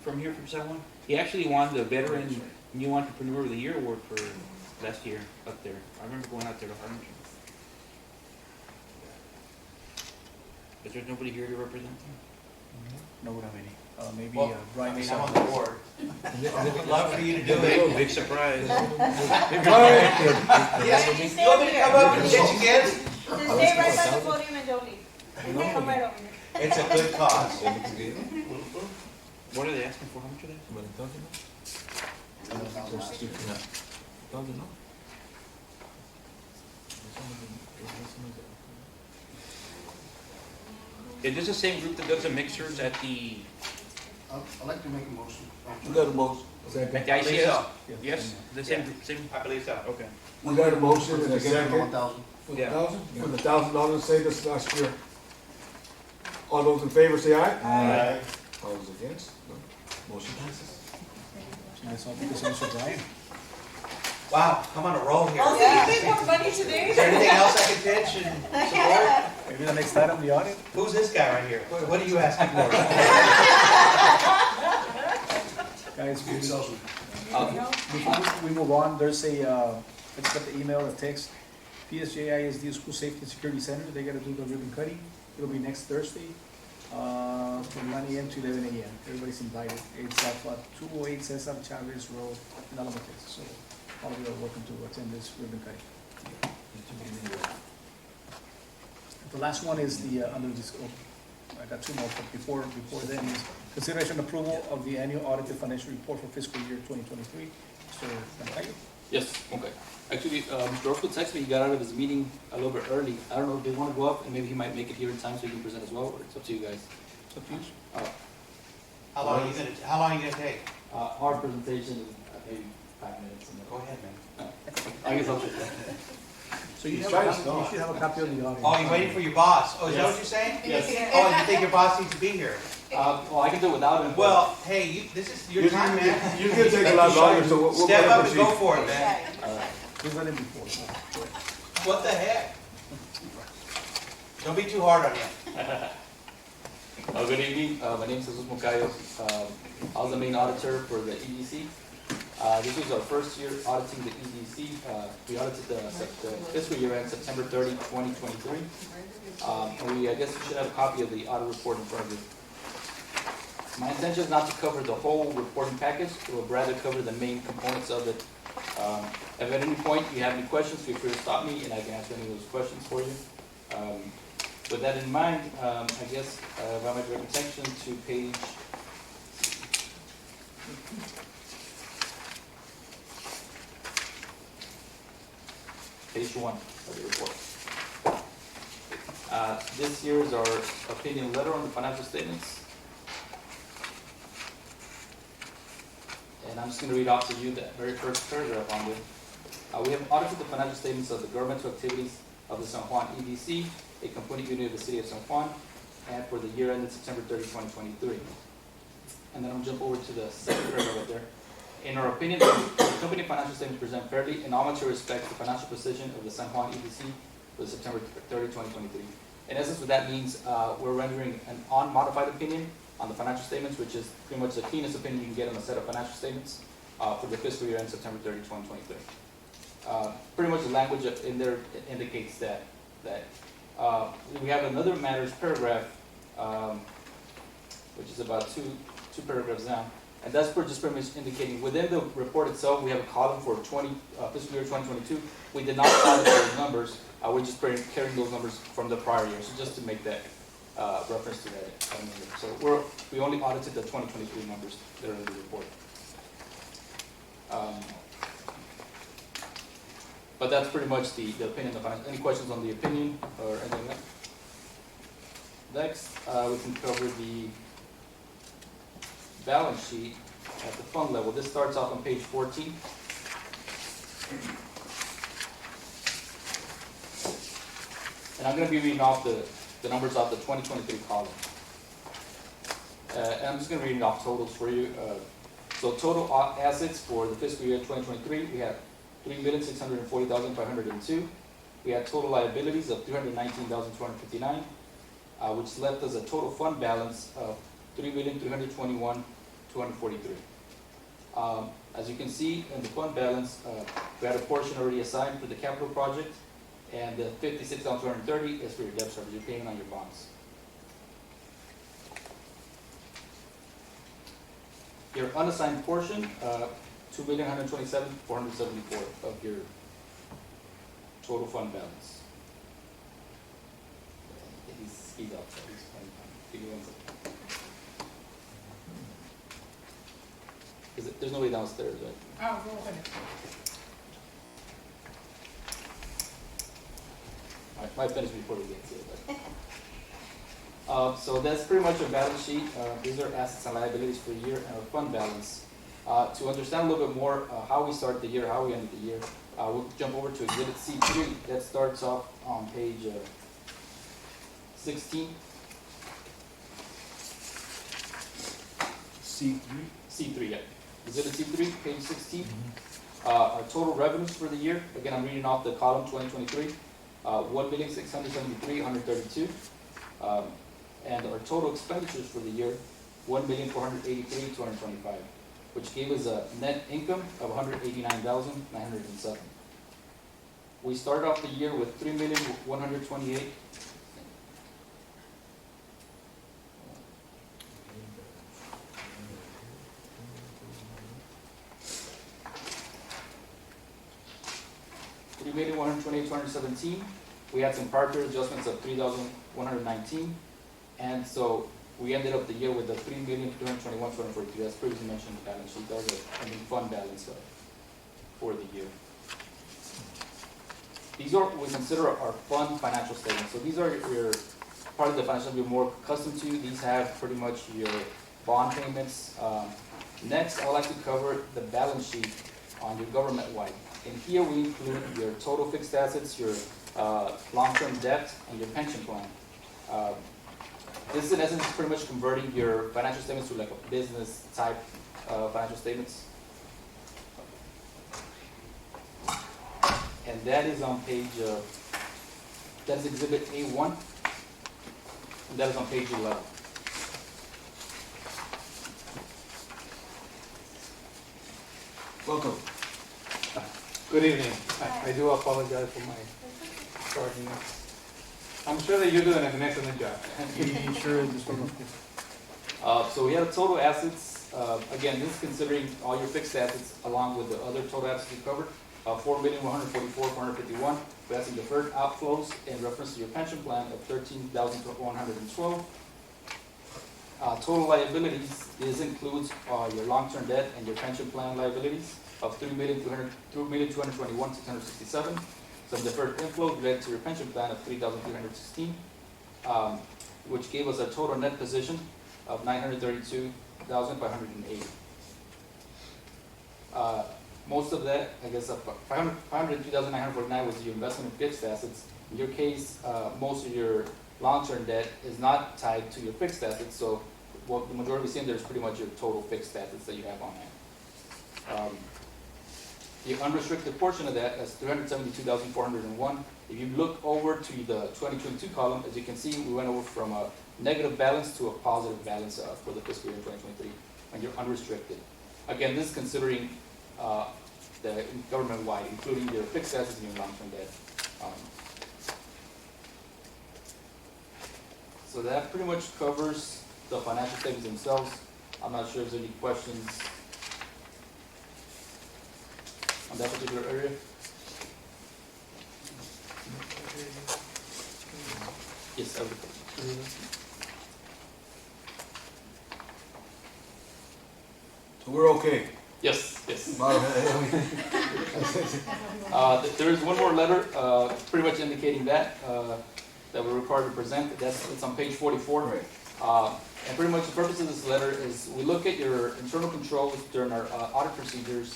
from here from San Juan. He actually won the Veteran New Entrepreneur of the Year award for last year up there. I remember going out there to Harlingen. Is there nobody here to represent them?
No, we don't have any. Maybe
Well,
Brian.
I mean, I'm on the board. I'd love for you to do it.
Big surprise.
Yes, you want me to come up and get you kids?
Just stay right by the podium and don't leave. Come right over here.
It's a good cause.
What are they asking for? How much are they? Is this the same group that does the mixers at the,
I'd like to make a motion.
We got a motion,
at the
I believe
ICS?
so.
Yes, the same, group, same,
I believe so.
okay.
we got a motion and a
Again,
second.
1,000.
For the
Yeah.
$1,000, saved us last year. All those in favor say aye.
Aye.
All those against, no, motion passes.
That's all because of Mr. Brian.
Wow, I'm on a roll here.
Oh,
Is
so you paid more money today?
there anything else I can pitch and support?
Maybe the next item, the audit.
Who's this guy right here? What are you asking for?
Guys,
Good salesman.
before we move on, there's a, I just got the email, a text. PSJISD School Safety and Security Center, they gotta do the ribbon cutting. It'll be next Thursday, from 9 AM to 11 AM. Everybody's invited. It's at 208 Cesar Chavez Road in Alamo, Texas. So all of you are welcome to attend this ribbon cutting. The last one is the, under this, I got two more, but before then is consideration approval of the annual audited financial report for fiscal year 2023. Mr. Montague?
Yes, okay. Actually, Mr. Orford texted me, he got out of his meeting a little bit early. I don't know if they want to go up, and maybe he might make it here in time so he can present as well, or it's up to you guys.
It's up to you.
How long are you gonna take?
Hard presentation, maybe 5 minutes. And then-
Go ahead, man.
I guess I'll take that.
So you
He's
have
trying
a
to
copy,
stall.
you should have a copy of the audio.
Oh, you're waiting for your boss? Oh, is that
Yes.
what you're saying?
Yes.
Oh, you think your boss needs to be here?
Well, I can do it without him. but-
Well, hey, this is your time, man.
You can take a lot longer, so we'll
Step
go
up
ahead
and
and
go
proceed.
for it, man.
We've done it before, so.
What the heck? Don't be too hard on him.
Good evening, my name is Jesus Mocayo. I was the main auditor for the EDC. This was our first year auditing the EDC. We audited the fiscal year end September 30, 2023. And I guess you should have a copy of the audit report in front of you. My intention is not to cover the whole reporting package, it will rather cover the main components of it. If at any point you have any questions, feel free to stop me and I can answer any of those questions for you. With that in mind, I guess if I might direct attention to page one of the report. This here is our opinion letter on the financial statements. And I'm just going to read off to you that very first paragraph on it. We have audited the financial statements of the governmental activities of the San Juan EDC, a component unit of the city of San Juan, and for the year ended September 30, 2023. And then I'm going to jump over to the second paragraph right there. In our opinion, the company financial statements present fairly in all material respects the financial position of the San Juan EDC for September 30, 2023. In essence, what that means, we're rendering an unmodified opinion on the financial statements, which is pretty much the cleanest opinion you can get on a set of financial statements for the fiscal year end September 30, 2023. Pretty much the language in there indicates that we have another matters paragraph, which is about two paragraphs down, and that's just pretty much indicating within the report itself we have a column for fiscal year 2022. We did not audit those numbers. We're just carrying those numbers from the prior year, so just to make that reference to that. So we only audited the 2023 numbers that are in the report. But that's pretty much the opinion of the finance. Any questions on the opinion or anything like that? Next, we can cover the balance sheet at the fund level. This starts off on page 14. And I'm going to be reading off the numbers off the 2023 column. And I'm just going to be reading off totals for you. So total assets for the fiscal year 2023, we have 3,640,502. We had total liabilities of 319,259, which left us a total fund balance of 3,321,243. As you can see in the fund balance, we had a portion already assigned for the capital project, and the 56,230 is for your debt service, your payment on your bonds. Your unassigned portion, 2,127,474 of your total fund balance. He's outside. He's fine. Give me 1 second. There's nobody downstairs, right?
Oh, go ahead.
I might finish before we get to it. So that's pretty much our balance sheet. These are assets and liabilities for the year and our fund balance. To understand a little bit more how we started the year, how we ended the year, we'll jump over to Exhibit C3. That starts off on page 16.
C3?
C3, yeah. Exhibit C3, page 16. Our total revenues for the year, again, I'm reading off the column 2023, 1,673,132. And our total expenditures for the year, 1,483,225, which gave us a net income of 189,907. We started off the year with 3,128,000. $3,128,217. We had some prior period adjustments of 3,119, and so we ended up the year with the 3,221,243. That's previously mentioned in the balance sheet. That was the fund balance for the year. These are what we consider our fund financial statements. So these are your part of the financial you're more accustomed to. These have pretty much your bond payments. Next, I would like to cover the balance sheet on your government-wide. And here we include your total fixed assets, your long-term debt, and your pension plan. This is in essence pretty much converting your financial statements to like a business type financial statements. And that is on page, that is exhibit A1, and that is on page 11.
Welcome.
Good evening. I do apologize for my tardiness. I'm sure that you're doing an excellent job.
You sure this one?
So we have total assets, again, this is considering all your fixed assets along with the other total assets you covered, 4,144,451. We have some deferred outflows in reference to your pension plan of 13,112. Total liabilities, this includes your long-term debt and your pension plan liabilities of 3,221,667. Some deferred inflows related to your pension plan of 3,316, which gave us a total net position of 932,580. Most of that, I guess, 502,949 was your investment in fixed assets. In your case, most of your long-term debt is not tied to your fixed assets, so what the majority we see in there is pretty much your total fixed assets that you have on hand. The unrestricted portion of that is 372,401. If you look over to the 2022 column, as you can see, we went over from a negative balance to a positive balance for the fiscal year 2023, and you're unrestricted. Again, this is considering the government-wide, including your fixed assets and your long-term debt. So that pretty much covers the financial statements themselves. I'm not sure if there's any questions on that particular area. Yes, everything.
So we're okay.
Yes, yes.
There
is one more letter, pretty much indicating that we're required to present. It's on page 44.
Right.
And pretty much the purpose of this letter is we look at your internal controls during our audit procedures.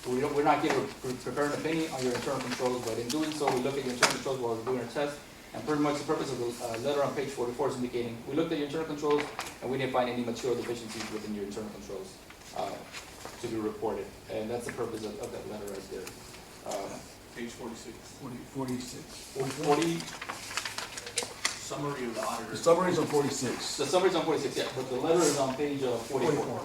We're not going to prepare an opinion on your internal controls, but in doing so, we look at your internal controls while we're doing our test. And pretty much the purpose of the letter on page 44 is indicating we looked at your internal controls and we didn't find any material deficiencies within your internal controls to be reported. And that's the purpose of that letter right there.
Page 46.
46.
40.
Summary of the auditor.
The summary's on 46.
The summary's on 46, yeah, but the letter is on page 44.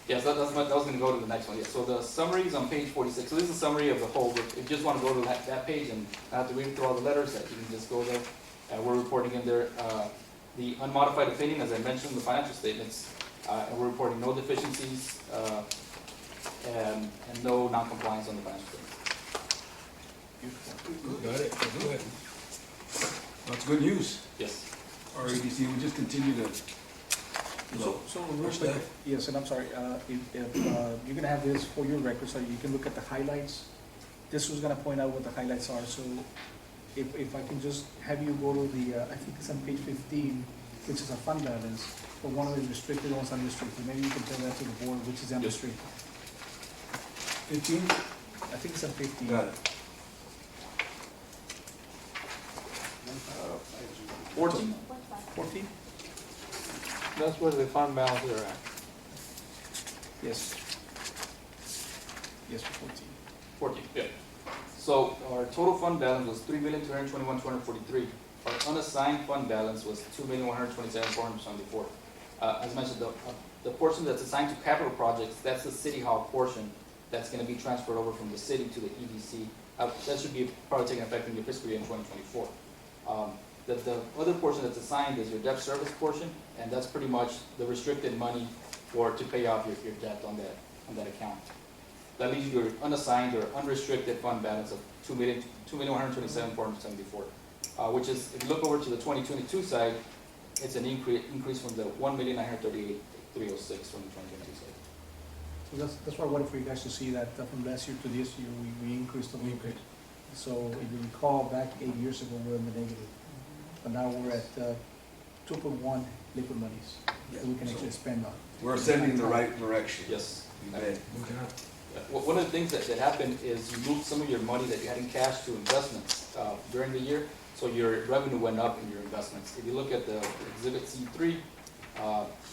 Yes, that was going to go to the next one. Yeah. So the summary is on page 46. So this is a summary of the whole. If you just want to go to that page and not have to read through all the letters, that you can just go there. We're reporting in there the unmodified opinion, as I mentioned, the financial statements, and we're reporting no deficiencies and no non-compliance on the financial statements.
Got it, go ahead.
That's good news.
Yes.
Our EDC, we just continue to,
So real quick, yes, and I'm sorry, if you're gonna have this for your record, so you can look at the highlights. This was gonna point out what the highlights are, so if I can just have you go to the, I think it's on page 15, which is a fund balance, for one of the restricted, one's unrestricted. Maybe you can tell that to the board, which is unrestricted.
15?
I think it's on 15.
Got it.
14?
14?
That's where the fund balance are at.
Yes. Yes, 14.
14, yeah. So our total fund balance was 3,221,243. Our unassigned fund balance was 2,127,474. As mentioned, the portion that's assigned to capital projects, that's the city hall portion that's going to be transferred over from the city to the EDC. That should be probably taking effect in your fiscal year in 2024. The other portion that's assigned is your debt service portion, and that's pretty much the restricted money to pay off your debt on that account. That leaves you your unassigned or unrestricted fund balance of 2,127,474, which is, if you look over to the 2022 side, it's an increase from the 1,938,306 from the 2022 side.
So that's why I wanted for you guys to see that from last year to this year, we increased a little bit. So if you recall, back 8 years ago, we were in the negative. But now we're at 2.1 liquid monies that we can actually spend on.
We're ascending in the right direction.
Yes.
Amen.
One of the things that happened is you moved some of your money that you had in cash to investments during the year, so your revenue went up in your investments. If you look at the Exhibit C3,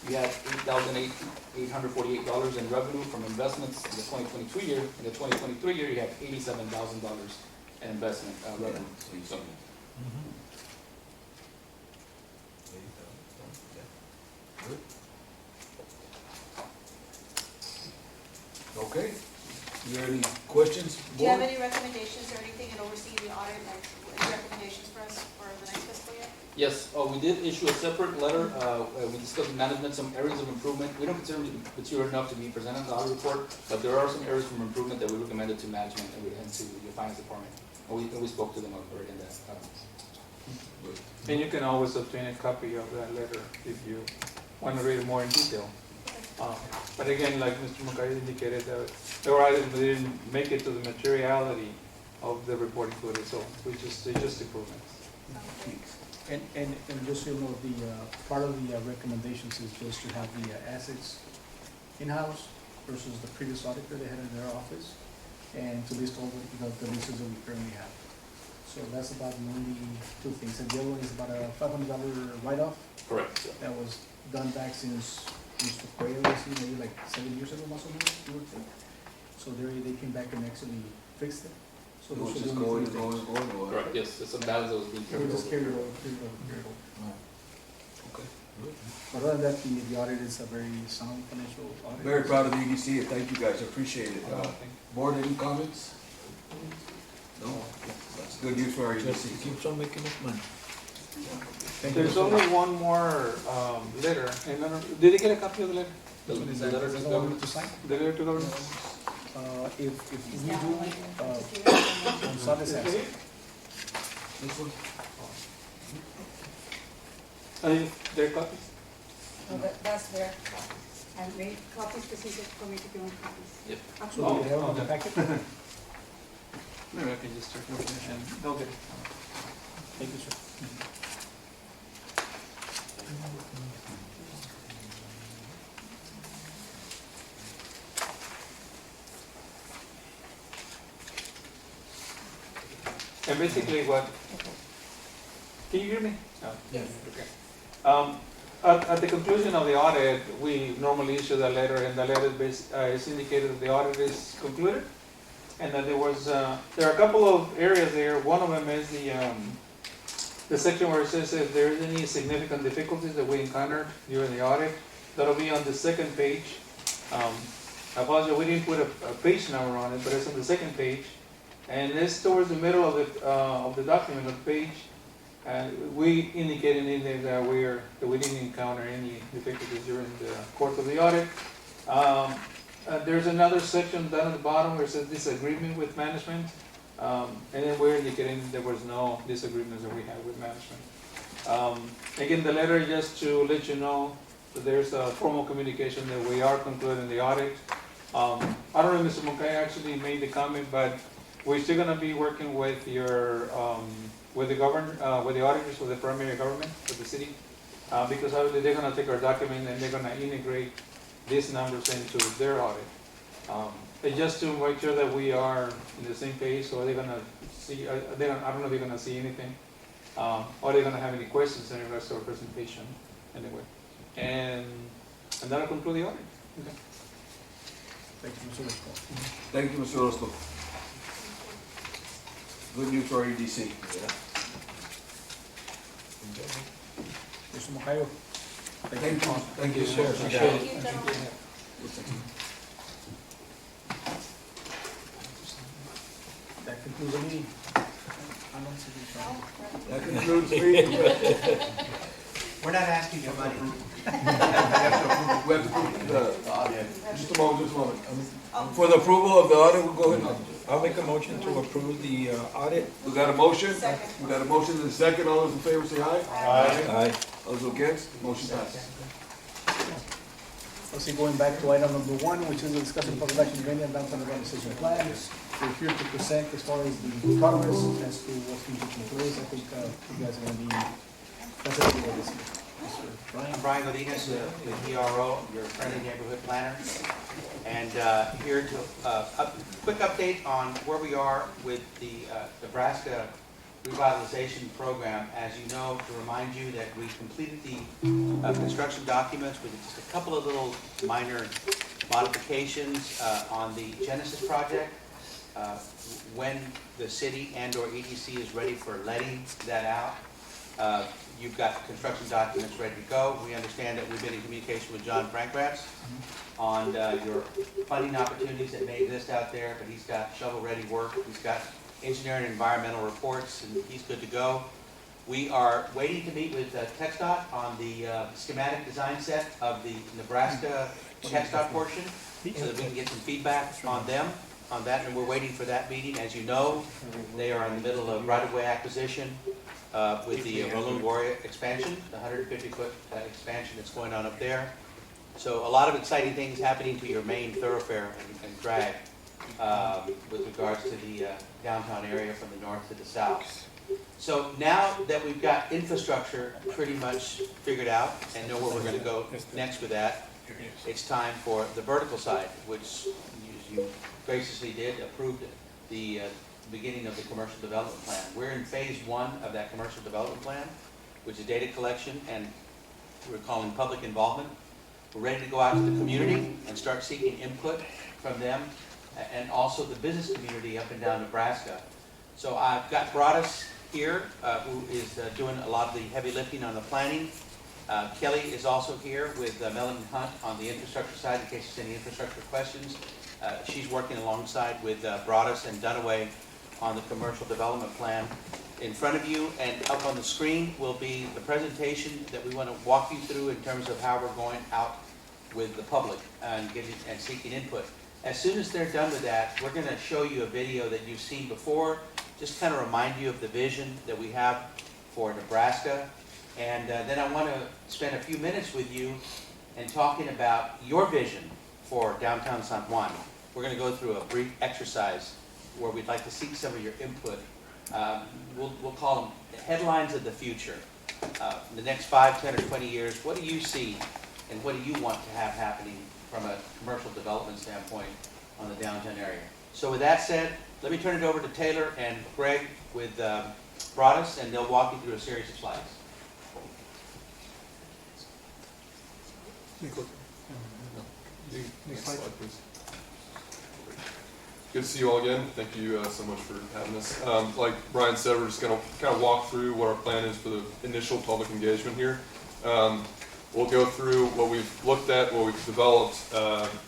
you had $8,848 in revenue from investments in the 2022 year. In the 2023 year, you had $87,000 in investment revenue. So,
Okay, is there any questions?
Do you have
Board?
any recommendations or anything in overseeing the audit, like any recommendations for us for the next fiscal year?
yes, we did issue a separate letter. We discussed with management some areas of improvement. We don't consider it material enough to be presented in the audit report, but there are some areas of improvement that we recommended to management and to your finance department. And we spoke to them already in that.
And you can always obtain a copy of that letter if you want to read it more in detail. But again, like Mr. Mackay indicated, there were items that didn't make it to the materiality of the report included, so they're just improvements.
And just so you know, the, part of the recommendations is just to have the assets in-house versus the previous auditor they had in their office, and to list all the leases that we currently have. So that's about the only two things, and the other one is about a $500 write-off.
Correct.
That was done back since Mr. Cuellar was here, maybe like 7 years ago, más o menos, you would think. So they came back and actually fixed it. So
It was
those
just
are the only
going,
three
going,
things.
going.
Correct, yes, there's some balance that was being
It
carried
was just
over.
carried over, carried over.
Okay, good.
But other than that, the audit is a very sound financial audit.
Very proud of the EDC, and thank you guys, I appreciate it. Board, any comments? No? That's good news for our
Just
EDC.
keeps on making us money.
Thank you.
There's only one more letter, and I don't, did they get a copy of the letter?
The letter
Is
to
that the one
government.
to sign?
The letter to government?
If we do, Gonzalez has it.
This one?
Their copies?
No, that's there. And made copies because he said for me to give him copies.
Yep.
So do they have it on the packet?
Maybe I can just check with them and they'll get it.
Thank you, sir.
And basically what, can you hear me? No.
Yes.
Okay. At the conclusion of the audit, we normally issue the letter, and the letter is indicated that the audit is concluded, and that there are a couple of areas there. One of them is the section where it says if there is any significant difficulties that we encountered during the audit. That'll be on the second page. I apologize, we didn't put a page number on it, but it's on the second page. And it's towards the middle of the document, of the page. And we indicated in there that we didn't encounter any difficulties during the course of the audit. There's another section down at the bottom where it says disagreement with management. And then we're indicating there was no disagreements that we had with management. Again, the letter just to let you know that there's a formal communication that we are concluding the audit. I don't know if Mr. Moncay actually made the comment, but we're still gonna be working with your, with the auditors of the primary government of the city, because obviously they're gonna take our document and they're gonna integrate these numbers into their audit. And just to make sure that we are in the same page, so they're gonna see, I don't know if they're gonna see anything, or they're gonna have any questions in regards to our presentation, anyway. And that'll conclude the audit. Okay.
Thank you, Mr. Orozco.
Thank you, Mr. Orozco. Good news for our EDC.
Mr. Macayo.
Thank you. Thank you, sir.
Thank you, gentlemen.
That concludes the meeting.
That concludes the meeting.
We're not asking for money.
We have to approve just a moment. For the approval of the audit, we'll go ahead.
I'll make a motion to approve the audit.
We got a motion?
Second.
We got a motion and a second. All those in favor say aye.
Aye.
Those against, motion passes.
Let's see, going back to item number 1, which is the discussion of possible action regarding downtown organization plan. We're here to present as far as the progress as to what's been taking place. I think you guys are going to be, that's everything. Yes, sir.
I'm Brian Godinez with ERO, your friendly neighborhood planner. And here to, a quick update on where we are with the Nebraska revitalization program. As you know, to remind you that we completed the construction documents with just a couple of little minor modifications on the Genesis project. When the city and/or EDC is ready for letting that out, you've got construction documents ready to go. We understand that we've been in communication with John Frankrats on your funding opportunities that may exist out there, but he's got shovel-ready work. He's got engineering and environmental reports, and he's good to go. We are waiting to meet with TxDOT on the schematic design set of the Nebraska TxDOT portion, so that we can get some feedback on them on that, and we're waiting for that meeting. As you know, they are in the middle of right-of-way acquisition with the Rolling Warrior expansion, the 150-foot expansion that's going on up there. So a lot of exciting things happening to your main thoroughfare and drag with regards to the downtown area from the north to the south. So now that we've got infrastructure pretty much figured out and know where we're going to go next with that, it's time for the vertical side, which, as you graciously did, approved the beginning of the commercial development plan. We're in phase 1 of that commercial development plan, which is data collection and we're calling public involvement. We're ready to go out to the community and start seeking input from them and also the business community up and down Nebraska. So I've got Broadus here, who is doing a lot of the heavy lifting on the planning. Kelly is also here with Melanie Hunt on the infrastructure side in case there's any infrastructure questions. She's working alongside with Broadus and Dunaway on the commercial development plan. In front of you and up on the screen will be the presentation that we want to walk you through in terms of how we're going out with the public and seeking input. As soon as they're done with that, we're going to show you a video that you've seen before, just kind of remind you of the vision that we have for Nebraska. And then I want to spend a few minutes with you and talking about your vision for downtown San Juan. We're going to go through a brief exercise where we'd like to seek some of your input. We'll call them the headlines of the future. In the next 5, 10, or 20 years, what do you see and what do you want to have happening from a commercial development standpoint on the downtown area? So with that said, let me turn it over to Taylor and Greg with Broadus, and they'll walk you through a series of slides.
Next slide, please.
Good to see you all again. Thank you so much for having us. Like Brian said, we're just going to kind of walk through what our plan is for the initial public engagement here. We'll go through what we've looked at, what we've developed,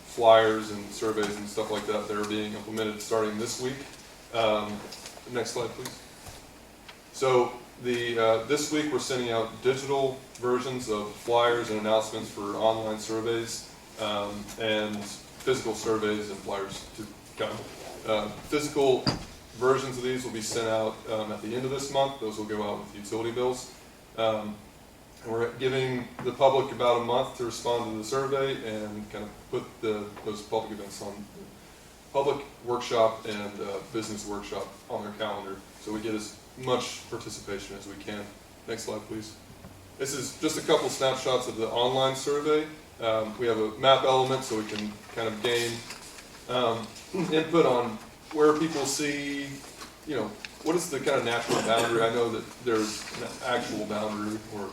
flyers and surveys and stuff like that that are being implemented starting this week. Next slide, please. So this week we're sending out digital versions of flyers and announcements for online surveys and physical surveys and flyers to come. Physical versions of these will be sent out at the end of this month. Those will go out with utility bills. We're giving the public about a month to respond to the survey and kind of put those public events on public workshop and business workshop on their calendar so we get as much participation as we can. Next slide, please. This is just a couple snapshots of the online survey. We have a map element so we can kind of gain input on where people see, what is the kind of natural boundary. I know that there's an actual boundary or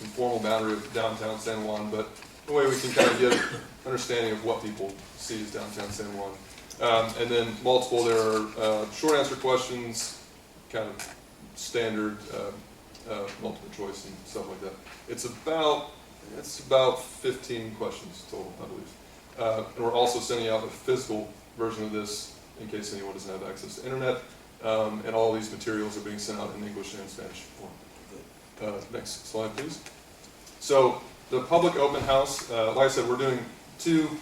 informal boundary of downtown San Juan, but the way we can kind of get an understanding of what people see as downtown San Juan. And then multiple, there are short answer questions, kind of standard multiple choice and stuff like that. It's about 15 questions total, I believe. And we're also sending out a physical version of this in case anyone doesn't have access to internet. And all these materials are being sent out in English and Spanish form. Next slide, please. So the public open house, like I said, we're doing two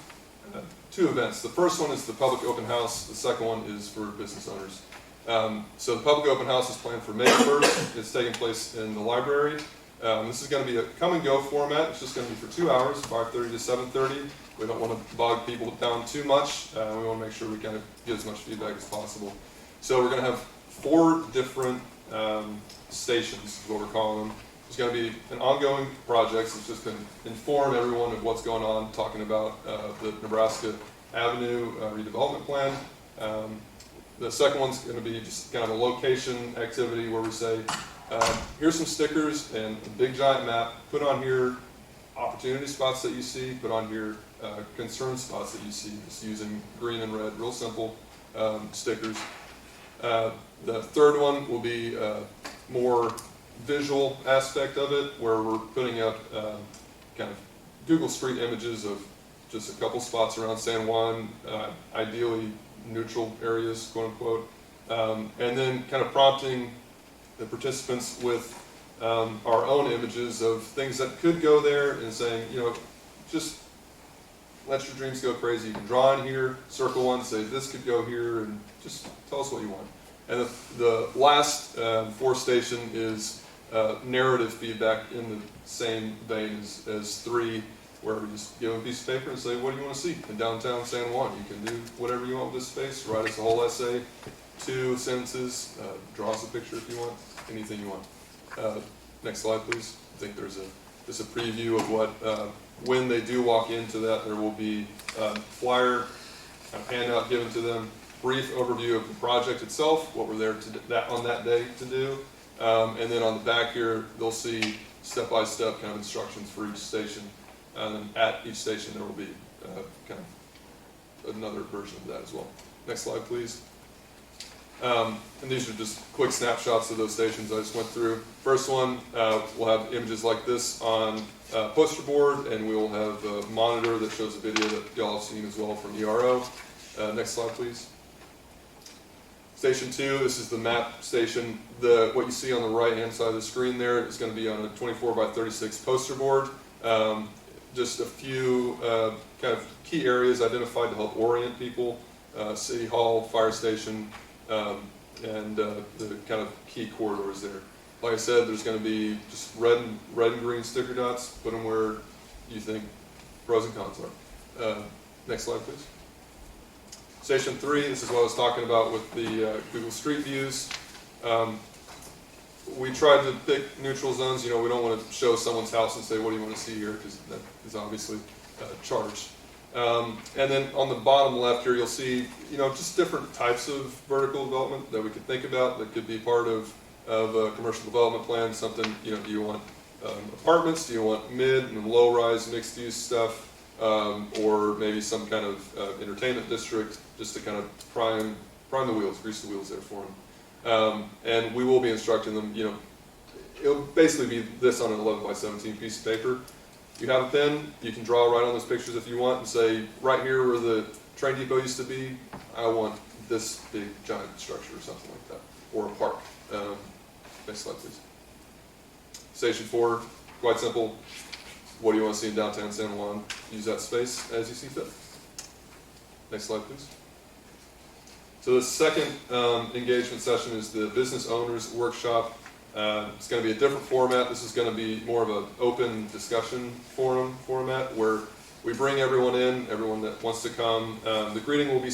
events. The first one is the public open house. The second one is for business owners. So the public open house is planned for May 1st. It's taking place in the library. This is going to be a come and go format. It's just going to be for 2 hours, 5:30 to 7:30. We don't want to bog people down too much. We want to make sure we kind of get as much feedback as possible. So we're going to have 4 different stations, is what we're calling them. it's going to be an ongoing project. It's just going to inform everyone of what's going on, talking about the Nebraska Avenue redevelopment plan. The second one's going to be just kind of a location activity where we say, here's some stickers and a big giant map. Put on here opportunity spots that you see. Put on here concern spots that you see. Just using green and red, real simple stickers. The third one will be more visual aspect of it, where we're putting up kind of Google Street images of just a couple spots around San Juan, ideally neutral areas, quote unquote, and then kind of prompting the participants with our own images of things that could go there, and saying, you know, just let your dreams go crazy. You can draw in here, circle one, say this could go here, and just tell us what you want. And the last fourth station is narrative feedback in the same vein as 3, where we just give them a piece of paper and say, what do you want to see in downtown San Juan? You can do whatever you want with this space. Write us a whole essay, 2 sentences, draw us a picture if you want, anything you want. Next slide, please. I think there's just a preview of what, when they do walk into that, there will be a flyer, a handout given to them, brief overview of the project itself, what we're there to on that day to do, and then on the back here, they'll see step-by-step kind of instructions for each station. And then at each station there will be kind of another version of that as well. Next slide, please. And these are just quick snapshots of those stations I just went through. First one, we'll have images like this on a poster board, and we will have a monitor that shows a video that y'all have seen as well from ERO. Next slide, please. Station 2, this is the map station. What you see on the right-hand side of the screen there is going to be on a 24 by 36 poster board. Just a few kind of key areas identified to help orient people, City Hall, fire station, and the kind of key corridors there. Like I said, there's going to be just red and green sticker dots. Put them where you think pros and cons are. Next slide, please. Station 3, this is what I was talking about with the Google Street Views. We tried to pick neutral zones. You know, we don't want to show someone's house and say, what do you want to see here? Because that is obviously charged. And then on the bottom left here, you'll see, you know, just different types of vertical development that we could think about that could be part of a commercial development plan. Something, you know, do you want apartments? Do you want mid and low-rise mixed-use stuff? Or maybe some kind of entertainment district, just to kind of prime the wheels, grease the wheels there for them. And we will be instructing them, you know, it'll basically be this on an 11 by 17 piece of paper. You have a pen, you can draw right on those pictures if you want and say, right here where the train depot used to be, I want this big giant structure or something like that, or a park. Next slide, please. Station 4, quite simple. What do you want to see in downtown San Juan? Use that space as you see fit. Next slide, please. So the second engagement session is the business owners workshop. It's going to be a different format. This is going to be more of an open discussion forum format where we bring everyone in, everyone that wants to come. The greeting will be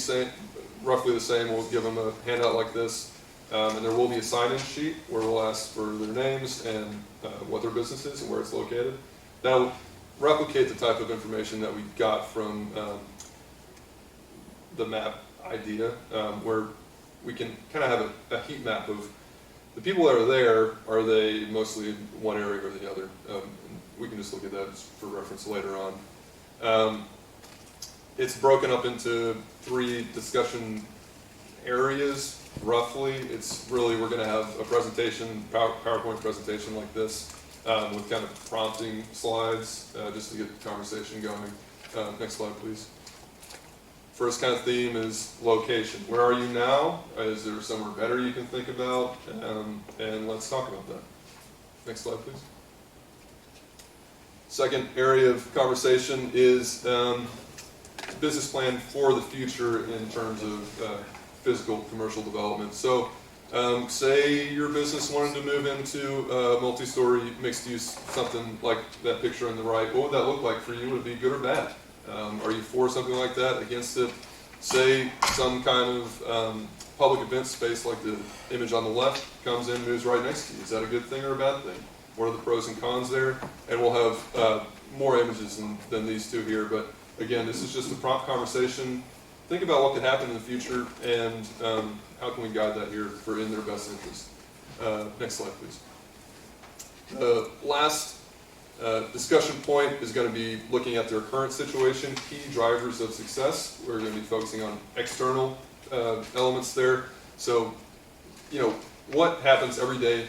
roughly the same. We'll give them a handout like this. And there will be a sign-in sheet where we'll ask for their names and what their business is and where it's located. That'll replicate the type of information that we got from the map idea, where we can kind of have a heat map of the people that are there. Are they mostly in one area or the other? We can just look at that for reference later on. It's broken up into 3 discussion areas, roughly. It's really, we're going to have a presentation, PowerPoint presentation like this, with kind of prompting slides, just to get the conversation going. Next slide, please. First kind of theme is location. Where are you now? Is there somewhere better you can think about? And let's talk about that. Next slide, please. Second area of conversation is business plan for the future in terms of physical commercial development. So say your business wanted to move into a multi-story mixed use, something like that picture on the right. What would that look like for you? Would it be good or bad? Are you for something like that, against it? Say some kind of public event space like the image on the left comes in, moves right next to you. Is that a good thing or a bad thing? what are the pros and cons there, and we'll have more images than these two here. But again, this is just a prompt conversation. Think about what could happen in the future, and how can we guide that here for in their best interest. Next slide, please. The last discussion point is going to be looking at their current situation, key drivers of success. We're going to be focusing on external elements there. So, you know, what happens every day,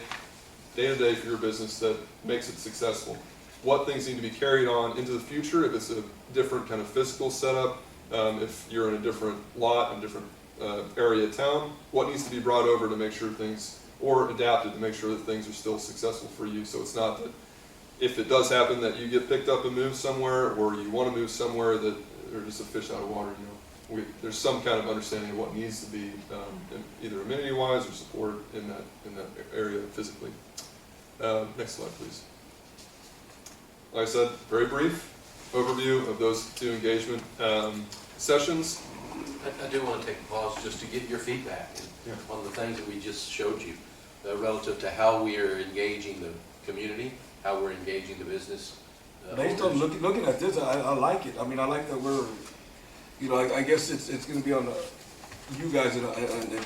day to day for your business that makes it successful? What things need to be carried on into the future if it's a different kind of physical setup, if you're in a different lot, a different area of town, what needs to be brought over to make sure things, or adapted to make sure that things are still successful for you. So it's not that if it does happen that you get picked up and moved somewhere, or you want to move somewhere that there's just a fish out of water, you know. There's some kind of understanding of what needs to be either amenity-wise or support in that area physically. Next slide, please. Like I said, very brief overview of those two engagement sessions.
I do want to take a pause just to get your feedback on the things that we just showed you relative to how we are engaging the community, how we're engaging the business.
Based on looking at this, I like it. I mean, I like that we're, you know, I guess it's going to be on you guys and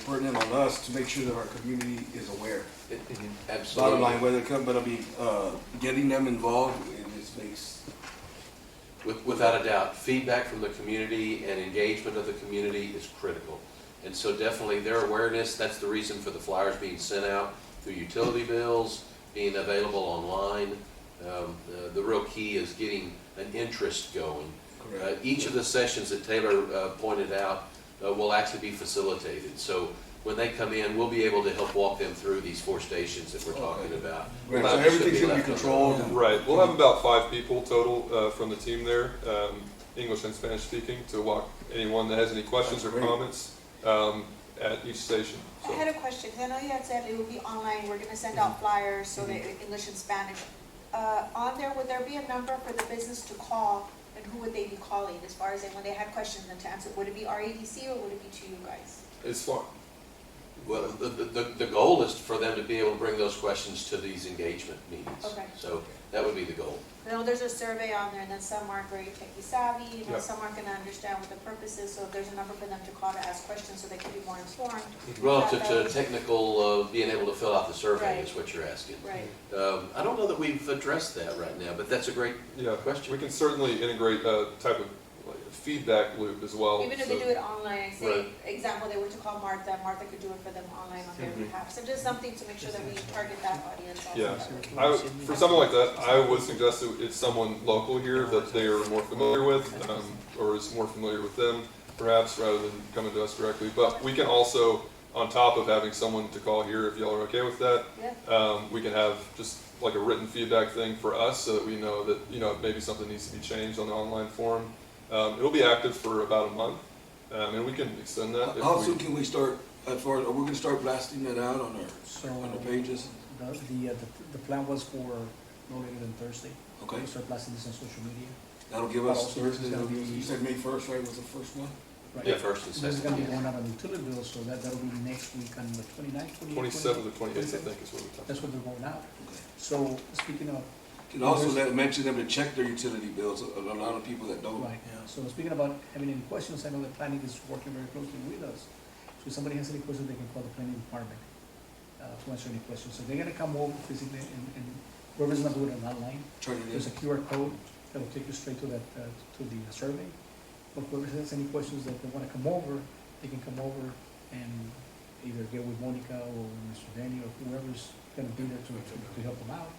pertinent on us to make sure that our community is aware.
Absolutely.
Bottom line, whether it comes, but I mean, getting them involved in this space.
Without a doubt, feedback from the community and engagement of the community is critical. And so definitely their awareness, that's the reason for the flyers being sent out through utility bills, being available online. The real key is getting an interest going. Each of the sessions that Taylor pointed out will actually be facilitated. So when they come in, we'll be able to help walk them through these 4 stations that we're talking about.
Right, so everything's going to be controlled.
Right. We'll have about 5 people total from the team there, English and Spanish speaking, to walk anyone that has any questions or comments at each station.
I had a question, because I know you had said it would be online, we're going to send out flyers, so they're English and Spanish. On there, would there be a number for the business to call, and who would they be calling as far as when they had questions and to answer? Would it be our EDC or would it be to you guys?
It's far.
Well, the goal is for them to be able to bring those questions to these engagement meetings.
Okay.
So that would be the goal.
You know, there's a survey on there, and then some aren't very techie savvy, you know,
Yeah.
some aren't gonna understand what the purpose is, so if there's a number for them to call to ask questions so they can be more informed.
Relative
that
to
would-
technical, being able to fill out the survey
Right.
is what you're asking.
Right.
I don't know that we've addressed that right now, but that's a great question.
We can certainly integrate a type of feedback loop as well.
Even if they do it online, say,
Right.
example, they were to call Martha, Martha could do it for them online on their behalf. So just something to make sure that we target that audience also.
Yeah, for something like that, I would suggest that it's someone local here that they are more familiar with, or is more familiar with them, perhaps, rather than coming to us directly. But we can also, on top of having someone to call here, if y'all are okay with that, we can have just like a written feedback thing for us so that we know that, you know, maybe something needs to be changed on the online form. It'll be active for about a month, and we can extend that.
How soon can we start, as far as, are we going to start blasting that out on our pages?
The plan was for no later than Thursday.
Okay.
We'll start blasting this on social media.
That'll give
But
us
also
Thursday,
this is gonna be-
you said May 1st, right, was the first one?
Right.
Yeah, first and
This is
second.
gonna be going out on utility bills, so that'll be next week on the 29th,
27th or 28th, I think is what we're talking.
That's what they're going out. So, speaking of.
And also mention them to check their utility bills, a lot of people that don't.
Right, so speaking about having any questions, I know that planning is working very closely with us. So if somebody has any questions, they can call the planning department to answer any questions. So they're gonna come over physically and whoever's not doing it online,
Turn it in.
there's a QR code that will take you straight to that, to the survey. But whoever has any questions that they wanna come over, they can come over and either get with Monica or Mr. Danny or whoever's gonna be there to help them out.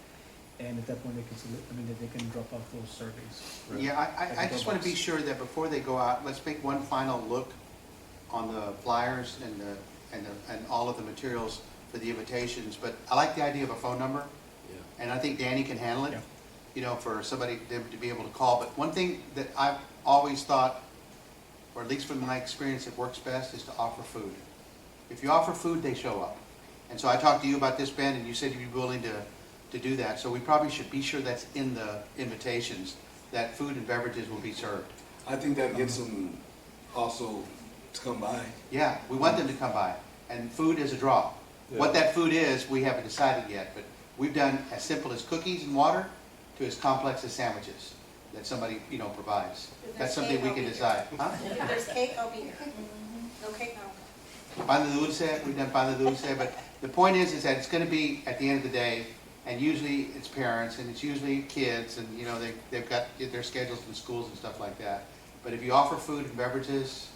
And at that point, they can that they can drop off those surveys.
Yeah, I just want to be sure that before they go out, let's make one final look on the flyers and all of the materials for the invitations. But I like the idea of a phone number, and I think Danny can handle it, you know, for somebody to be able to call. But one thing that I've always thought, or at least from my experience, it works best, is to offer food. If you offer food, they show up. And so I talked to you about this, Ben, and you said you'd be willing to do that. So we probably should be sure that's in the invitations, that food and beverages will be served.
I think that gets them also to come by.
Yeah, we want them to come by, and food is a draw.
Yeah.
What that food is, we haven't decided yet, but
We've done as simple as cookies and water to as complex as sandwiches that somebody, provides.
If
That's
there's
something
cake,
we
I'll
can
be
decide. Huh?
If there's cake, I'll be here. No cake, no.
Pan de dulce, we've done pan de dulce, but the point is that it's gonna be, at the end of the day, and usually it's parents, and it's usually kids, and, they've got their schedules in schools and stuff like that. But if you offer food and beverages,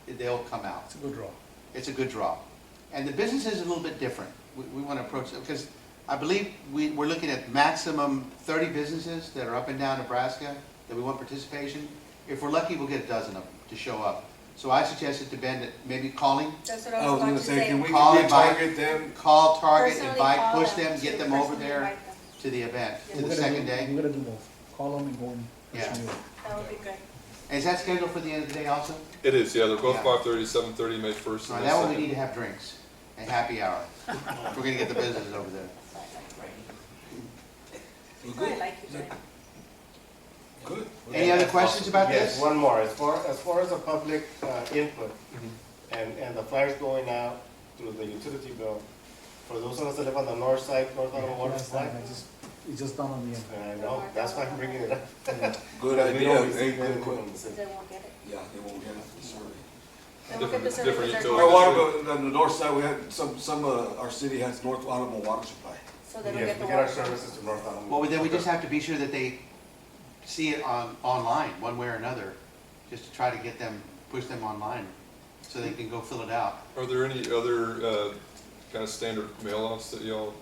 they'll come out.
It's a good draw.
It's a good draw. And the business is a little bit different. We want to approach it, because I believe we're looking at maximum 30 businesses that are up and down Nebraska that we want participation. If we're lucky, we'll get a dozen of them to show up. So I suggested to Ben that maybe calling,
That's what I was about to say.
Can we
Call,
target them?
call, target,
Personally
invite,
call
push
them
them,
to
get them over
personally
there
invite them.
to the event, to
We're
the
gonna
second
do-
day.
We're gonna do both. Call them and go in.
Yeah.
That would be good.
Is that scheduled for the end of the day also?
It is, yeah, they're both
Yeah.
5:30, 7:30, May 1st.
All
and
right,
May
that one we
2nd.
need to have drinks and happy hour. If we're gonna get the business over there.
I like you, Jen.
Good.
Any other questions about
Yes,
this?
one more. As far as the public input and the flyers going out through the utility bill, for those of us that live on the north side, North Island Water
Last
Supply,
time, it's just done on the end.
I know, that's why I'm bringing it up.
Good
We
idea.
don't
Hey,
receive
good
anything
que-
from the city.
They won't get it.
Yeah, they won't get it. Sorry.
They won't get the
Different
service.
utilities.
Our water bill, on the north side, we had some, our city has North Alamo water supply.
So they don't
Yes,
get the
we get our
water.
services to North Island.
Well, then we just have to be sure that they see it online, one way or another, just to try to get them, push them online, so they can go fill it out.
Are there any other kind of standard mail-outs that y'all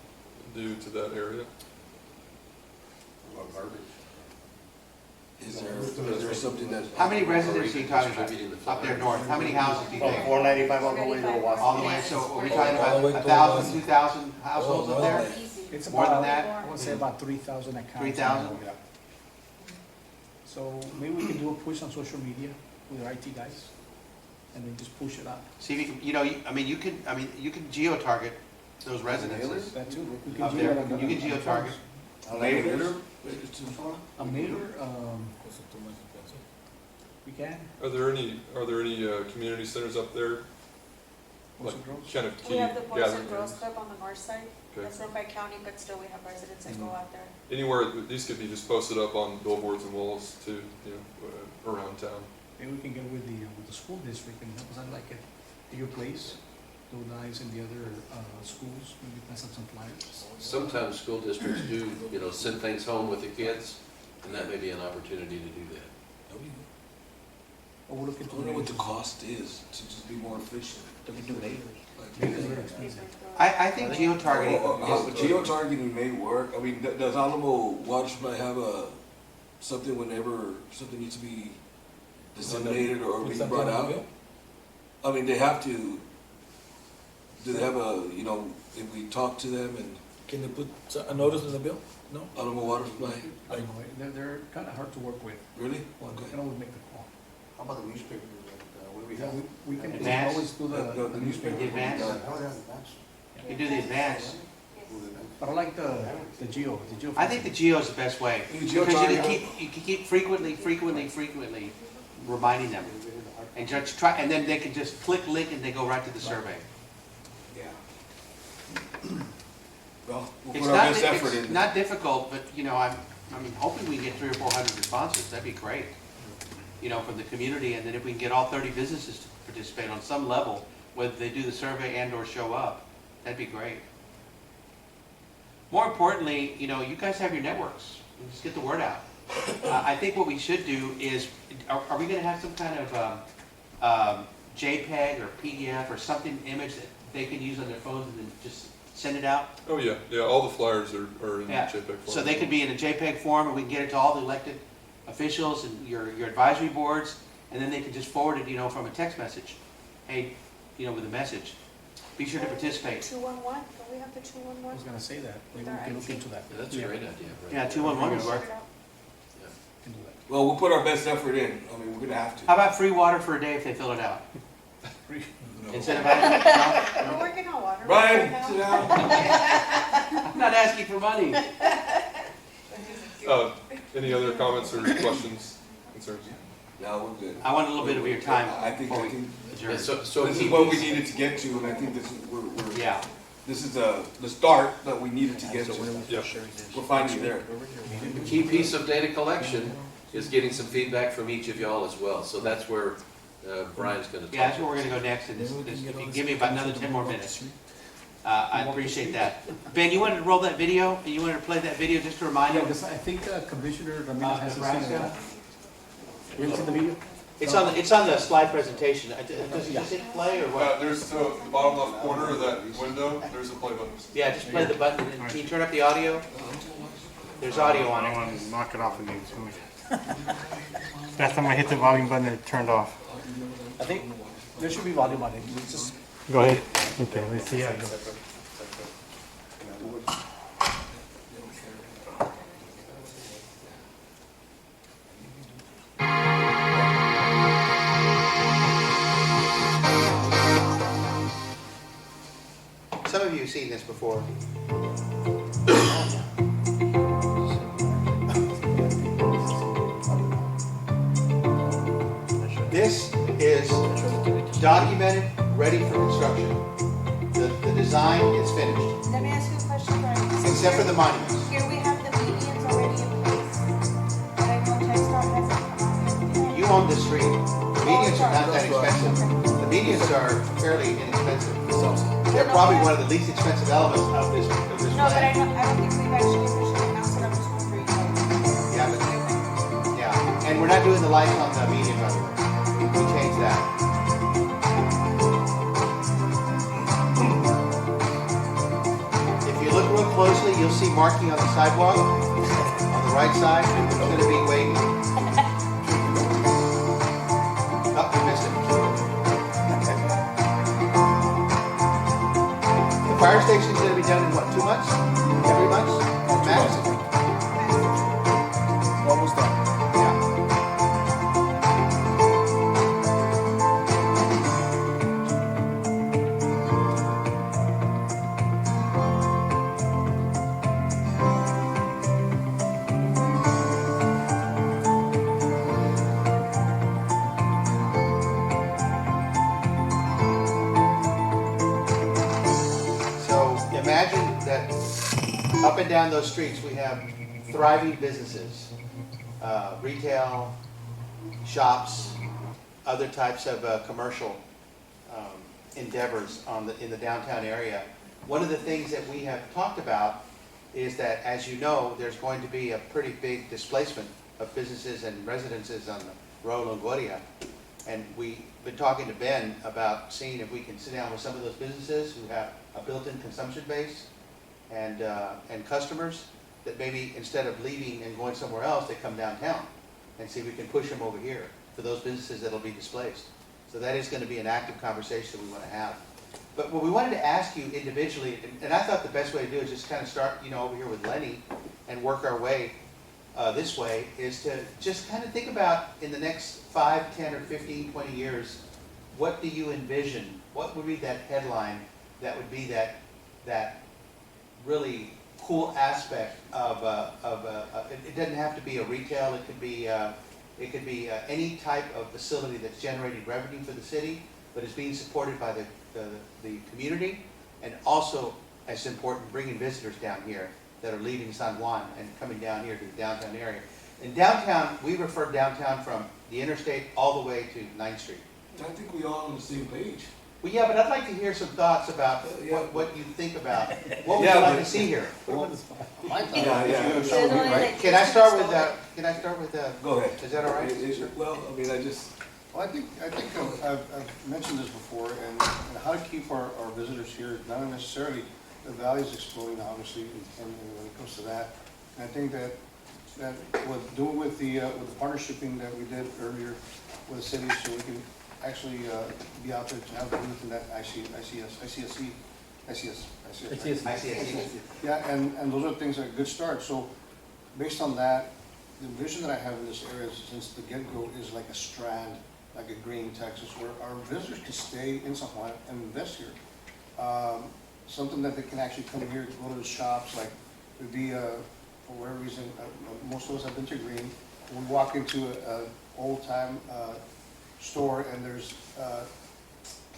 do to that area?
About garbage.
Is there something that?
How many residents are you talking
Distributing the
about up there
flyers.
north? How many houses do you
From
think?
495 all the way to the Wasp.
All the way, so are we
Yes.
talking about 1,000, 2,000 households up there?
Easy.
It's
More than
about,
that?
I would say about 3,000 accounts.
3,000?
Yeah. So maybe we can do a push on social media with our IT guys, and then just push it out.
See, if you can, you can geo-target those residences
That too. We can
up
do
there.
that on the-
You can geo-target.
Neighbors?
A neighbor, we can.
Are there any community centers up there?
Boys
Like,
and girls.
kind of
We
key
have the Boys
gathering
and Girls
areas?
Club on the north side.
Okay.
That's run by county, but still we have residents that go out there.
Anywhere, these could be just posted up on billboards and walls too, around town.
Maybe we can get with the school district and help us out, like at your place, those guys in the other schools, maybe pass out some flyers.
Sometimes school districts do, send things home with the kids, and that may be an opportunity to do that.
Or we'll look
I
into.
don't know what the cost is to just be more efficient.
Do we do later? Maybe it's very expensive.
I think geo-targeting is.
Geo-targeting may work. I mean, does Alamo Water Supply have something whenever something needs to be disseminated or
Put
be
something
brought
on the
out?
bill?
I mean, they have to, do they have if we talk to them and
Can they put a notice in the bill? No?
Alamo Water Supply,
I don't know, they're kind of hard to work with.
really?
Well, we
Okay.
can always make the call.
How about the newspapers? What do we
Yeah,
have?
we can
Advance?
always do
The newspaper.
The advance?
How about advance?
You do the advance.
But I like the geo.
I think the geo is the best way.
You
Because
geo-target?
you can keep frequently reminding them. And just try, and then they can just click link and they go right to the survey.
Yeah. Well, we'll
It's
put our
not,
best effort
it's
in.
not difficult, but, I'm hoping we can get 300 or 400 responses, that'd be great. From the community, and then if we can get all 30 businesses to participate on some level, whether they do the survey and or show up, that'd be great. More importantly, you guys have your networks, just get the word out. I think what we should do is, are we gonna have some kind of JPEG or PDF or something, image that they can use on their phones and then just send it out?
Oh, yeah, all the flyers are in
Yeah.
JPEG form.
So they could be in a JPEG form, and we can get it to all the elected officials and your advisory boards, and then they can just forward it, from a text message. Hey, with a message. Be sure to participate.
211, don't we have the
I
211?
was gonna say that, maybe
With
we
our
can look
IT.
into that.
Yeah, that's a great idea. Right?
Yeah, 211 would work.
Can do that.
Well, we'll put our best effort in. I mean, we're gonna have to.
How about free water for a day if they fill it out?
No.
Instead of having,
We're working on water.
Brian,
right
sit
now.
down.
I'm not asking for money.
Any other comments or questions, concerns?
No, we're good.
I want a little bit of your time
I think,
before
I
we
think
adjourn.
Yeah, so
this
he
is what we
needs-
needed to get to, and I think this is, we're
Yeah.
this is the start that we needed to get to. We're finally there.
The key piece of data collection is getting some feedback from each of y'all as well. So that's where Brian's going to talk.
Yeah, that's where we're gonna go next, and if you give me about another 10 more minutes, I appreciate that. Ben, you wanted to roll that video, and you wanted to play that video just to remind
Yeah,
him?
because I think Commissioner Ramirez hasn't seen it.
Nebraska?
You haven't seen the video?
It's on the slide presentation. Does he just hit play or what?
There's the bottom left corner of that window, there's a play button.
Yeah, just play the button, and can you turn up the audio? There's audio on it.
I want to knock it off again. Last time I hit the volume button, it turned off.
I think there should be volume on it. It's just
Go ahead. Okay, let's see how it goes.
Some of you have seen this before. This is documented, ready for construction. The design is finished,
Let me ask you a question, Brian.
except for the monuments.
Here we have the medians already in place, but I know TechStar hasn't come out yet.
You own the street. The medians are not that expensive. The medians are fairly inexpensive. They're probably one of the least expensive elements of this
No, but I
plan.
don't think we've actually officially announced it, I'm just wondering.
Yeah, but, yeah, and we're not doing the lights on the median, by the way. We changed that. If you look real closely, you'll see marking on the sidewalk, on the right side, it's gonna be waiting. Oh, you missed it. The fire station's gonna be done in what, 2 months? Every month? Max?
almost done.
Yeah. So imagine that up and down those streets, we have thriving businesses, retail, shops, other types of commercial endeavors in the downtown area. One of the things that we have talked about is that, as you know, there's going to be a pretty big displacement of businesses and residences on the Rio Longoria. And we've been talking to Ben about seeing if we can sit down with some of those businesses who have a built-in consumption base and customers, that maybe instead of leaving and going somewhere else, they come downtown and see if we can push them over here for those businesses that'll be displaced. So that is going to be an active conversation we want to have. But what we wanted to ask you individually, and I thought the best way to do it is just kind of start, over here with Lenny and work our way this way, is to just kind of think about in the next 5, 10, or 15, 20 years, what do you envision? What would be that headline that would be that really cool aspect of it doesn't have to be a retail, it could be any type of facility that's generating revenue for the city, but is being supported by the community, and also, as important, bringing visitors down here that are leaving San Juan and coming down here to the downtown area. In downtown, we refer downtown from the interstate all the way to 9th Street.
I think we all on the same page.
Well, yeah, but I'd like to hear some thoughts about what you think about, what would you like to see here? Can I start with,
Go ahead.
is that all right?
Well, I mean,
Well, I think I've mentioned this before, and how to keep our visitors here, not necessarily, the valley is exploding, obviously, and when it comes to that. And I think that what doing with the partnershiping that we did earlier with the city, so we can actually be out there to have the booth in that ICSC. Yeah, and those are things that are a good start. So based on that, the vision that I have in this area since the get-go is like a strand, like a green Texas, where our visitors can stay in San Juan and invest here. Something that they can actually come here, go to the shops, like it would be, for whatever reason, most of us have been to Green. We walk into an old-time store and there's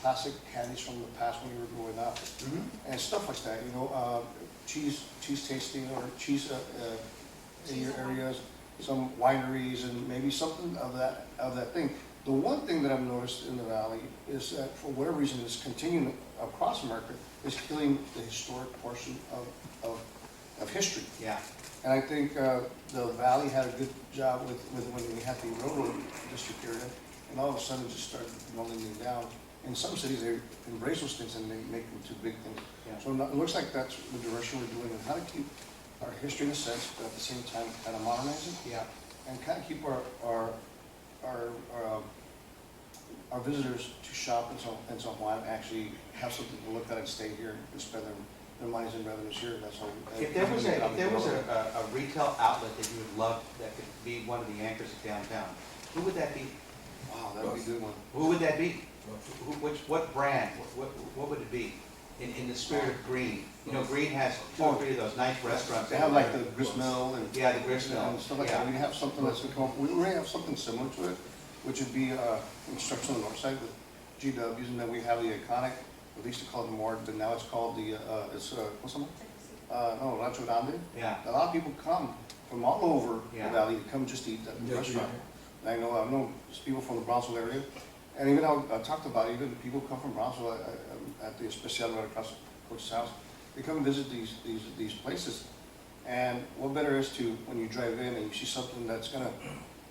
classic candies from the past when you were growing up, and stuff like that, you know, cheese tasting or cheese in your areas, some wineries, and maybe something of that thing. The one thing that I've noticed in the valley is that for whatever reason it's continuing across America is killing the historic portion of history.
Yeah.
And I think the valley had a good job with when we had the railroad district area, and all of a sudden it just started rolling it down. In some cities they embrace those things and they make them too big things.
Yeah.
So it looks like that's the direction we're doing, and how to keep our history in a sense, but at the same time kind of modernize it.
Yeah.
And kind of keep our visitors to shop in San Juan actually have something to look at and stay here and spend their monies and revenues here. That's how.
If there was a retail outlet that you would love that could be one of the anchors of downtown, who would that be?
Wow, that would be a good one.
Who would that be? What brand? What would it be? In the spirit of Green. You know, Green has 2 or 3 of those nice restaurants.
They have like the grist mill and.
Yeah, the grist mill.
And stuff like that. We have something that's gonna come up. We already have something similar to it, which would be construction on the north side with GWs, and then we have the iconic, we used to call it the Mort, but now it's called the, what's the name? No, Rancho Grande.
Yeah.
A lot of people come from all over the
Yeah.
valley to come just eat at the restaurant. And I know people from the Brownsville area, and even I talked about it, even people come from Brownsville at the Especial right across the coach's house. They come and visit these places, and what better is to, when you drive in and you see something that's gonna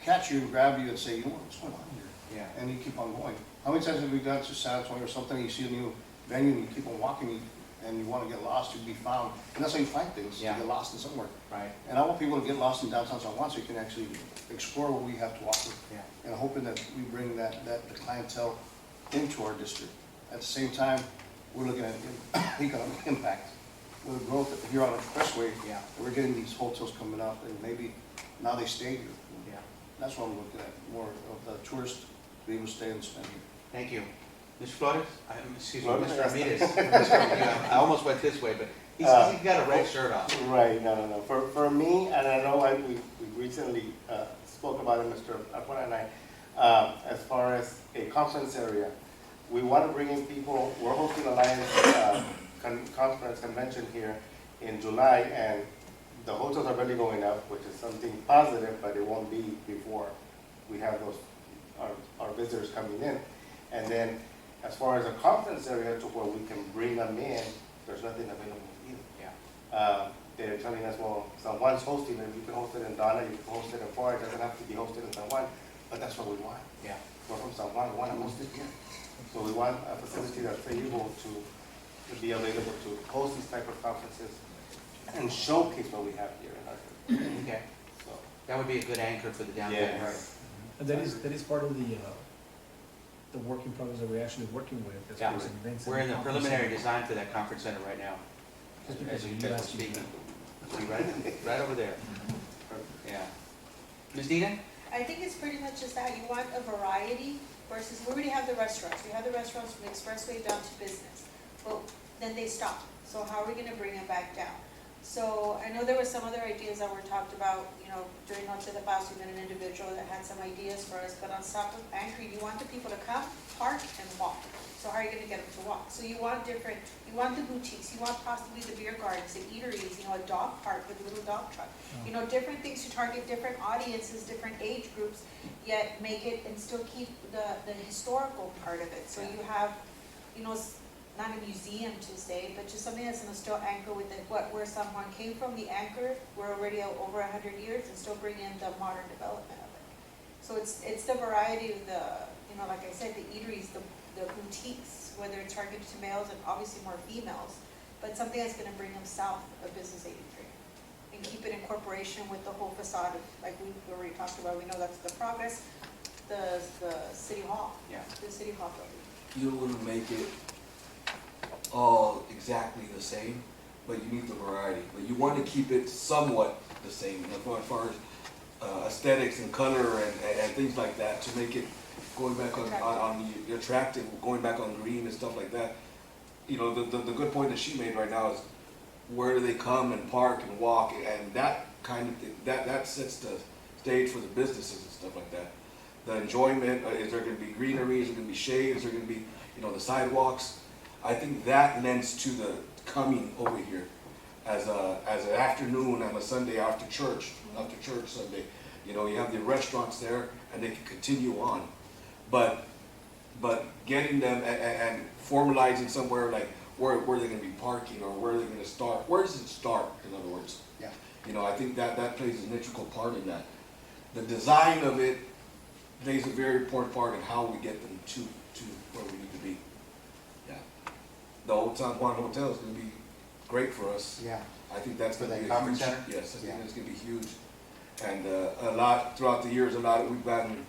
catch you and grab you and say, you know what's going on here?
Yeah.
And you keep on going. How many times have we gone to San Antonio or something, and you see a new venue and you keep on walking, and you wanna get lost, you'd be found, and that's how you find things, you
Yeah.
get lost in somewhere.
Right.
And I want people to get lost in downtown San Juan so you can actually explore what we have to offer.
Yeah.
And hoping that we bring the clientele into our district. At the same time, we're looking at economic impact. With the growth here on the expressway,
Yeah.
we're getting these hotels coming up, and maybe now they stay here.
Yeah.
That's what I'm looking at, more of the tourists to be able to stay and spend here.
Thank you. Ms. Flores? Excuse me,
Flores?
Mr. Ramirez. I almost went this way, but he's got a red shirt on.
Right, no. For me, and I know we recently spoke about it, Mr. Juan and I, as far as a conference area, we want to bring in people. We're hosting Alliance conference convention here in July, and the hotels are really going up, which is something positive, but it won't be before we have our visitors coming in. And then, as far as a conference area to where we can bring them in, there's nothing available either.
Yeah.
They're telling us, well, San Juan's hosting it, you can host it in Donna, you can host it in Florida, it doesn't have to be hosted in San Juan, but that's what we want.
Yeah.
We're from San Juan, we want to host it here. So we want a facility that's able to be available to host these type of conferences and showcase what we have here in our country.
Okay.
So,
That would be a good anchor for the downtown
yes.
area.
And that is part of the work in progress that we're actually working with. As
Yeah.
far as events and
We're in the
conferences.
preliminary design for that conference center right now.
Just
As
because
we
you
we're
asked me.
speaking. See, right over there. Yeah. Ms. Dina?
I think it's pretty much just that, you want a variety versus, we already have the restaurants, we have the restaurants from Expressway down to business, but then they stop, so how are we gonna bring them back down? So I know there were some other ideas that were talked about, you know, during Noche de Paz, we met an individual that had some ideas for us, but on top of anchoring, you want the people to come, park, and walk. So how are you gonna get them to walk? So you want different, you want the boutiques, you want possibly the beer gardens, the eateries, you know, a dog park with a little dog truck. You know, different things to target different audiences, different age groups, yet make it and still keep the historical part of it. So you have, you know, not a museum to say, but just something that's gonna still anchor with it, where someone came from, the anchor, we're already over 100 years, and still bring in the modern development of it. So it's the variety of the, you know, like I said, the eateries, the boutiques, whether it's targeted to males and obviously more females, but something that's gonna bring them south of Business 83. And keep it in corporation with the whole facade of, like we already talked about, we know that's the Progress, the City Hall.
Yeah.
The City Hall building.
You don't want to make it all exactly the same, but you need the variety. But you want to keep it somewhat the same, as far as aesthetics and color and things like that, to make it going back on the attractive, going back on green and stuff like that. You know, the good point that she made right now is where do they come and park and walk, and that kind of thing, that sets the stage for the businesses and stuff like that. the enjoyment, is there gonna be greenery, is there gonna be shade, is there gonna be, the sidewalks? I think that lends to the coming over here as an afternoon on a Sunday after church Sunday. You have the restaurants there and they can continue on. But getting them and formalizing somewhere like where they're gonna be parking or where they're gonna start. Where does it start, in other words?
Yeah.
I think that plays an integral part in that. The design of it plays a very important part in how we get them to where we need to be. Yeah. The old San Juan Hotel is gonna be great for us.
Yeah.
I think that's
For
gonna
that
be
conference
huge.
center?
Yes, I think
Yeah.
that's gonna be huge. And a lot, throughout the years, we've gotten,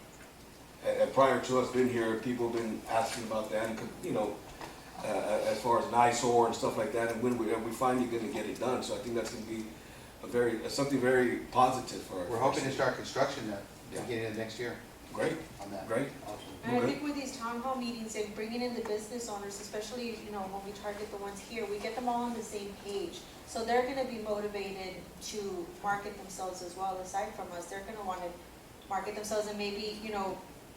and prior to us being here, people have been asking about that, and, as far as an eyesore and stuff like that, and when we finally gonna get it done, so I think that's gonna be something very positive for our.
We're hoping to start construction at the
Yeah.
beginning of next year
Great,
on that.
great.
And I think with these town hall meetings and bringing in the business owners, especially, when we target the ones here, we get them all on the same page. So they're gonna be motivated to market themselves as well, aside from us. They're gonna wanna market themselves and maybe,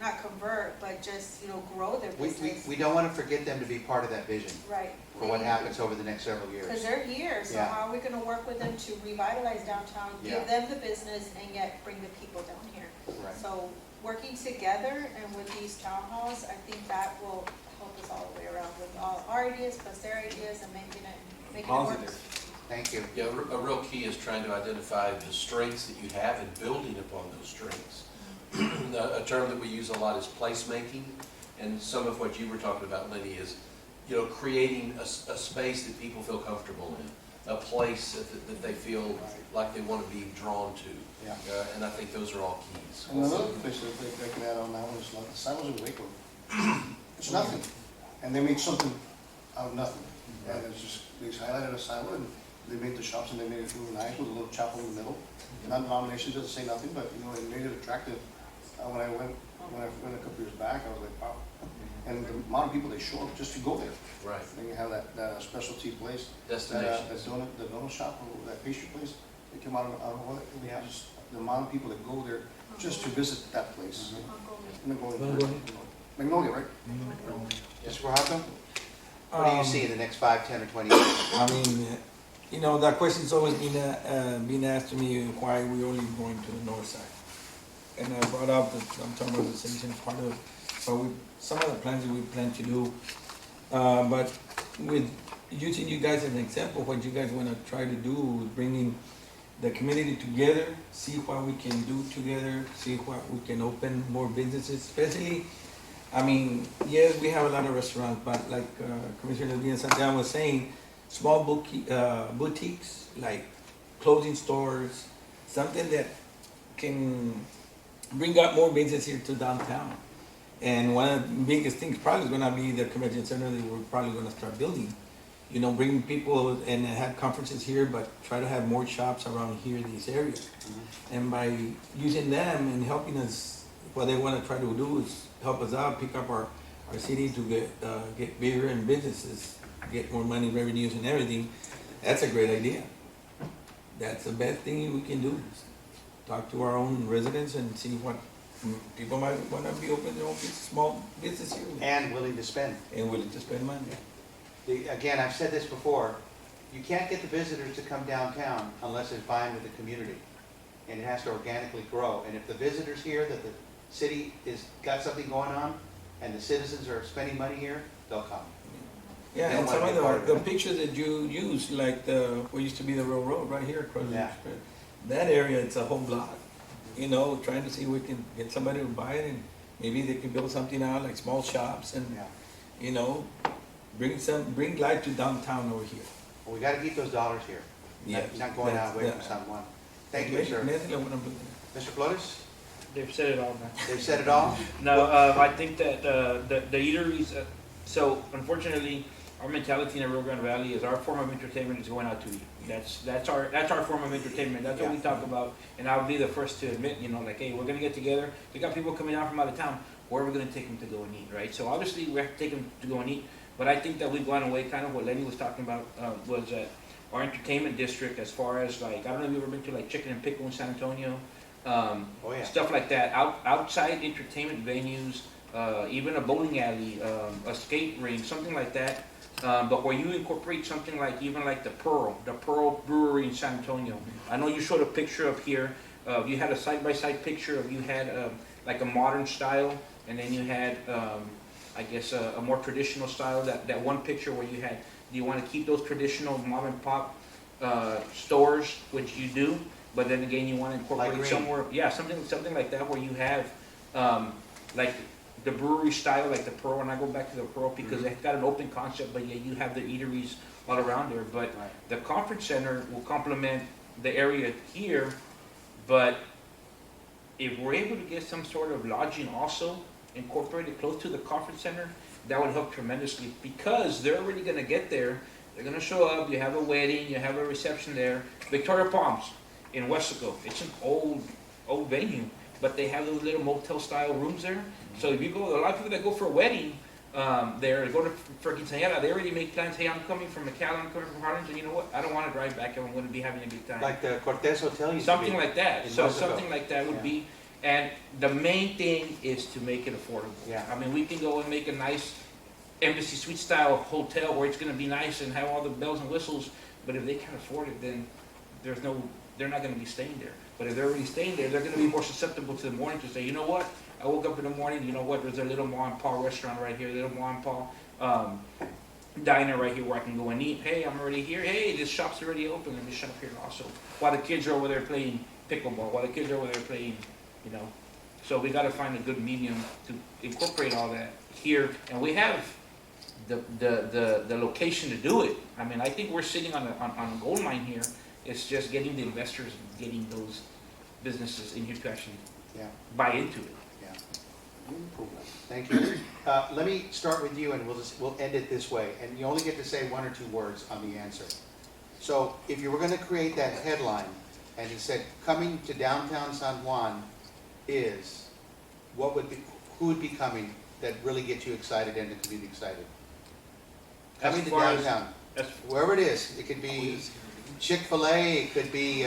not convert, but just, grow their business.
We don't want to forget them to be part of that vision
Right.
for what happens over the next several years.
Because they're here, so
Yeah.
how are we gonna work with them to revitalize downtown,
Yeah.
give them the business, and yet bring the people down here?
Right.
So, working together and with these town halls, I think that will help us all the way around with all our ideas plus their ideas and making it work.
Positive.
Thank you.
Yeah, a real key is trying to identify the strengths that you have and building upon those strengths. A term that we use a lot is placemaking, and some of what you were talking about, Lenny, is, creating a space that people feel comfortable in, a place that they feel like they want to be drawn to.
Yeah.
And I think those are all keys.
And another place that they can add on that one is like the silos in Waco. It's nothing, and they made something out of nothing. And it's just, they highlighted a silo and they made the shops and they made it really nice with a little chapel in the middle. Non-denomination doesn't say nothing, but it made it attractive. When I went a couple years back, I was like, wow. And the amount of people they show up just to go there.
Right.
Then you have that specialty place.
Destination.
The donut shop, or that pastry place, they came out of it. We have just the amount of people that go there just to visit that place. Magnolia, right?
Mr. Oaxaca, what do you see in the next 5, 10, or 20 years?
I mean, that question's always been asked to me, why we only going to the north side. And I brought up that I'm talking about the citizen part of it. So some of the plans that we plan to do, but with using you guys as an example, what you guys want to try to do is bringing the community together, see what we can do together, see what we can open more businesses, especially, yes, we have a lot of restaurants, but like Commissioner Diaz-Santiago was saying, small boutiques, like clothing stores, something that can bring up more business here to downtown. And one of the biggest things probably is gonna be the convention center that we're probably gonna start building. Bring people and have conferences here, but try to have more shops around here in these areas. And by using them and helping us, what they wanna try to do is help us out, pick up our city to get bigger in businesses, get more money, revenues and everything. That's a great idea. That's the best thing we can do. Talk to our own residents and see what people might want to be open their own small business here.
And willing to spend.
And willing to spend money.
Again, I've said this before, you can't get the visitors to come downtown unless it's buying with the community. And it has to organically grow. And if the visitors hear that the city is got something going on and the citizens are spending money here, they'll come.
Yeah,
They
and
don't
some
wanna be part
of
of
the
it.
pictures that you use, like what used to be the railroad right here across the
Yeah.
street. That area, it's a whole block. Trying to see if we can get somebody to buy it and maybe they can build something out like small shops and, bring life to downtown over here.
Well, we gotta keep those dollars here.
Yes,
Not going out away from
that's-
San Juan. Thank you, sir. Mr. Flores?
They've said it all, man.
They've said it all?
No, I think that the eateries, so unfortunately, our mentality in the Rio Grande Valley is our form of entertainment is going out to eat. That's our form of entertainment. That's what we talk about. And I'll be the first to admit, hey, we're gonna get together. We got people coming out from out of town. Where are we gonna take them to go and eat, right? So obviously we have to take them to go and eat. But I think that we've gone away, kind of what Lenny was talking about, was that our entertainment district, as far as I don't know if you've ever been to Chicken and Pickle in San Antonio,
Oh, yeah.
stuff like that, outside entertainment venues, even a bowling alley, a skate rink, something like that. But where you incorporate something like, even like the Pearl Brewery in San Antonio. I know you showed a picture up here, you had a side-by-side picture of, you had like a modern style, and then you had, I guess, a more traditional style. That one picture where you had, do you want to keep those traditional mom and pop stores, which you do, but then again, you want to incorporate
Like
somewhere, yeah, something like that, where you have, like the brewery style, like the Pearl, and I go back to the Pearl because they've got an open concept, but yet you have the eateries all around there. But the conference center will complement the area here, but if we're able to get some sort of lodging also incorporated close to the conference center, that would help tremendously, because they're already gonna get there, they're gonna show up, you have a wedding, you have a reception there. Victoria Palms in Westaco, it's an old venue, but they have those little motel style rooms there. So if you go, a lot of people that go for a wedding, there, go for quinceañera, they already make plans, hey, I'm coming from McAllen, I'm coming from Harlem, and you know what, I don't wanna drive back, I'm gonna be having a good time.
Like the Cortez Hotel used to be.
Something like that,
in
so
Westaco.
something like that would be, and the main thing is to make it affordable.
Yeah.
I mean, we can go and make a nice Embassy Suite style hotel where it's gonna be nice and have all the bells and whistles, but if they can't afford it, then they're not gonna be staying there. But if they're already staying there, they're gonna be more susceptible to the morning to say, you know what, I woke up in the morning, you know what, there's a little Ma and Pa restaurant right here, little Ma and Pa diner right here where I can go and eat. Hey, I'm already here. Hey, this shop's already open, let me shop here also. While the kids are over there playing pickleball, while the kids are over there playing, you know. So we gotta find a good medium to incorporate all that here, and we have the location to do it. I mean, I think we're sitting on a gold mine here. It's just getting the investors, getting those businesses in here to actually buy into it.
Thank you. Let me start with you, and we'll end it this way, and you only get to say 1 or 2 words on the answer. So if you were going to create that headline, and it said, coming to downtown San Juan is, who would be coming that really gets you excited and the community excited? Coming to downtown, wherever it is, it could be Chick-fil-A, it could be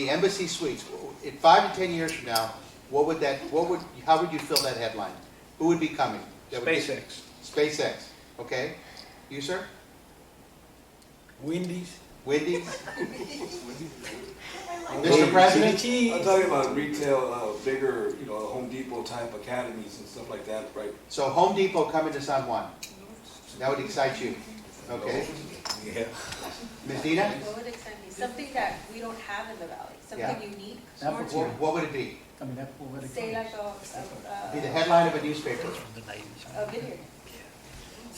Embassy Suites. In 5 to 10 years from now, how would you fill that headline? Who would be coming?
SpaceX.
SpaceX, okay. You, sir?
Wendy's.
Wendy's? Mr. President?
I'm talking about retail, bigger, Home Depot type academies and stuff like that, right?
So Home Depot coming to San Juan. That would excite you, okay?
Yeah.
Ms. Dina?
What would excite me? Something that we don't have in the valley, something unique.
What would it be?
I mean, that, what would
Say like
Be the headline of a newspaper.
a vineyard.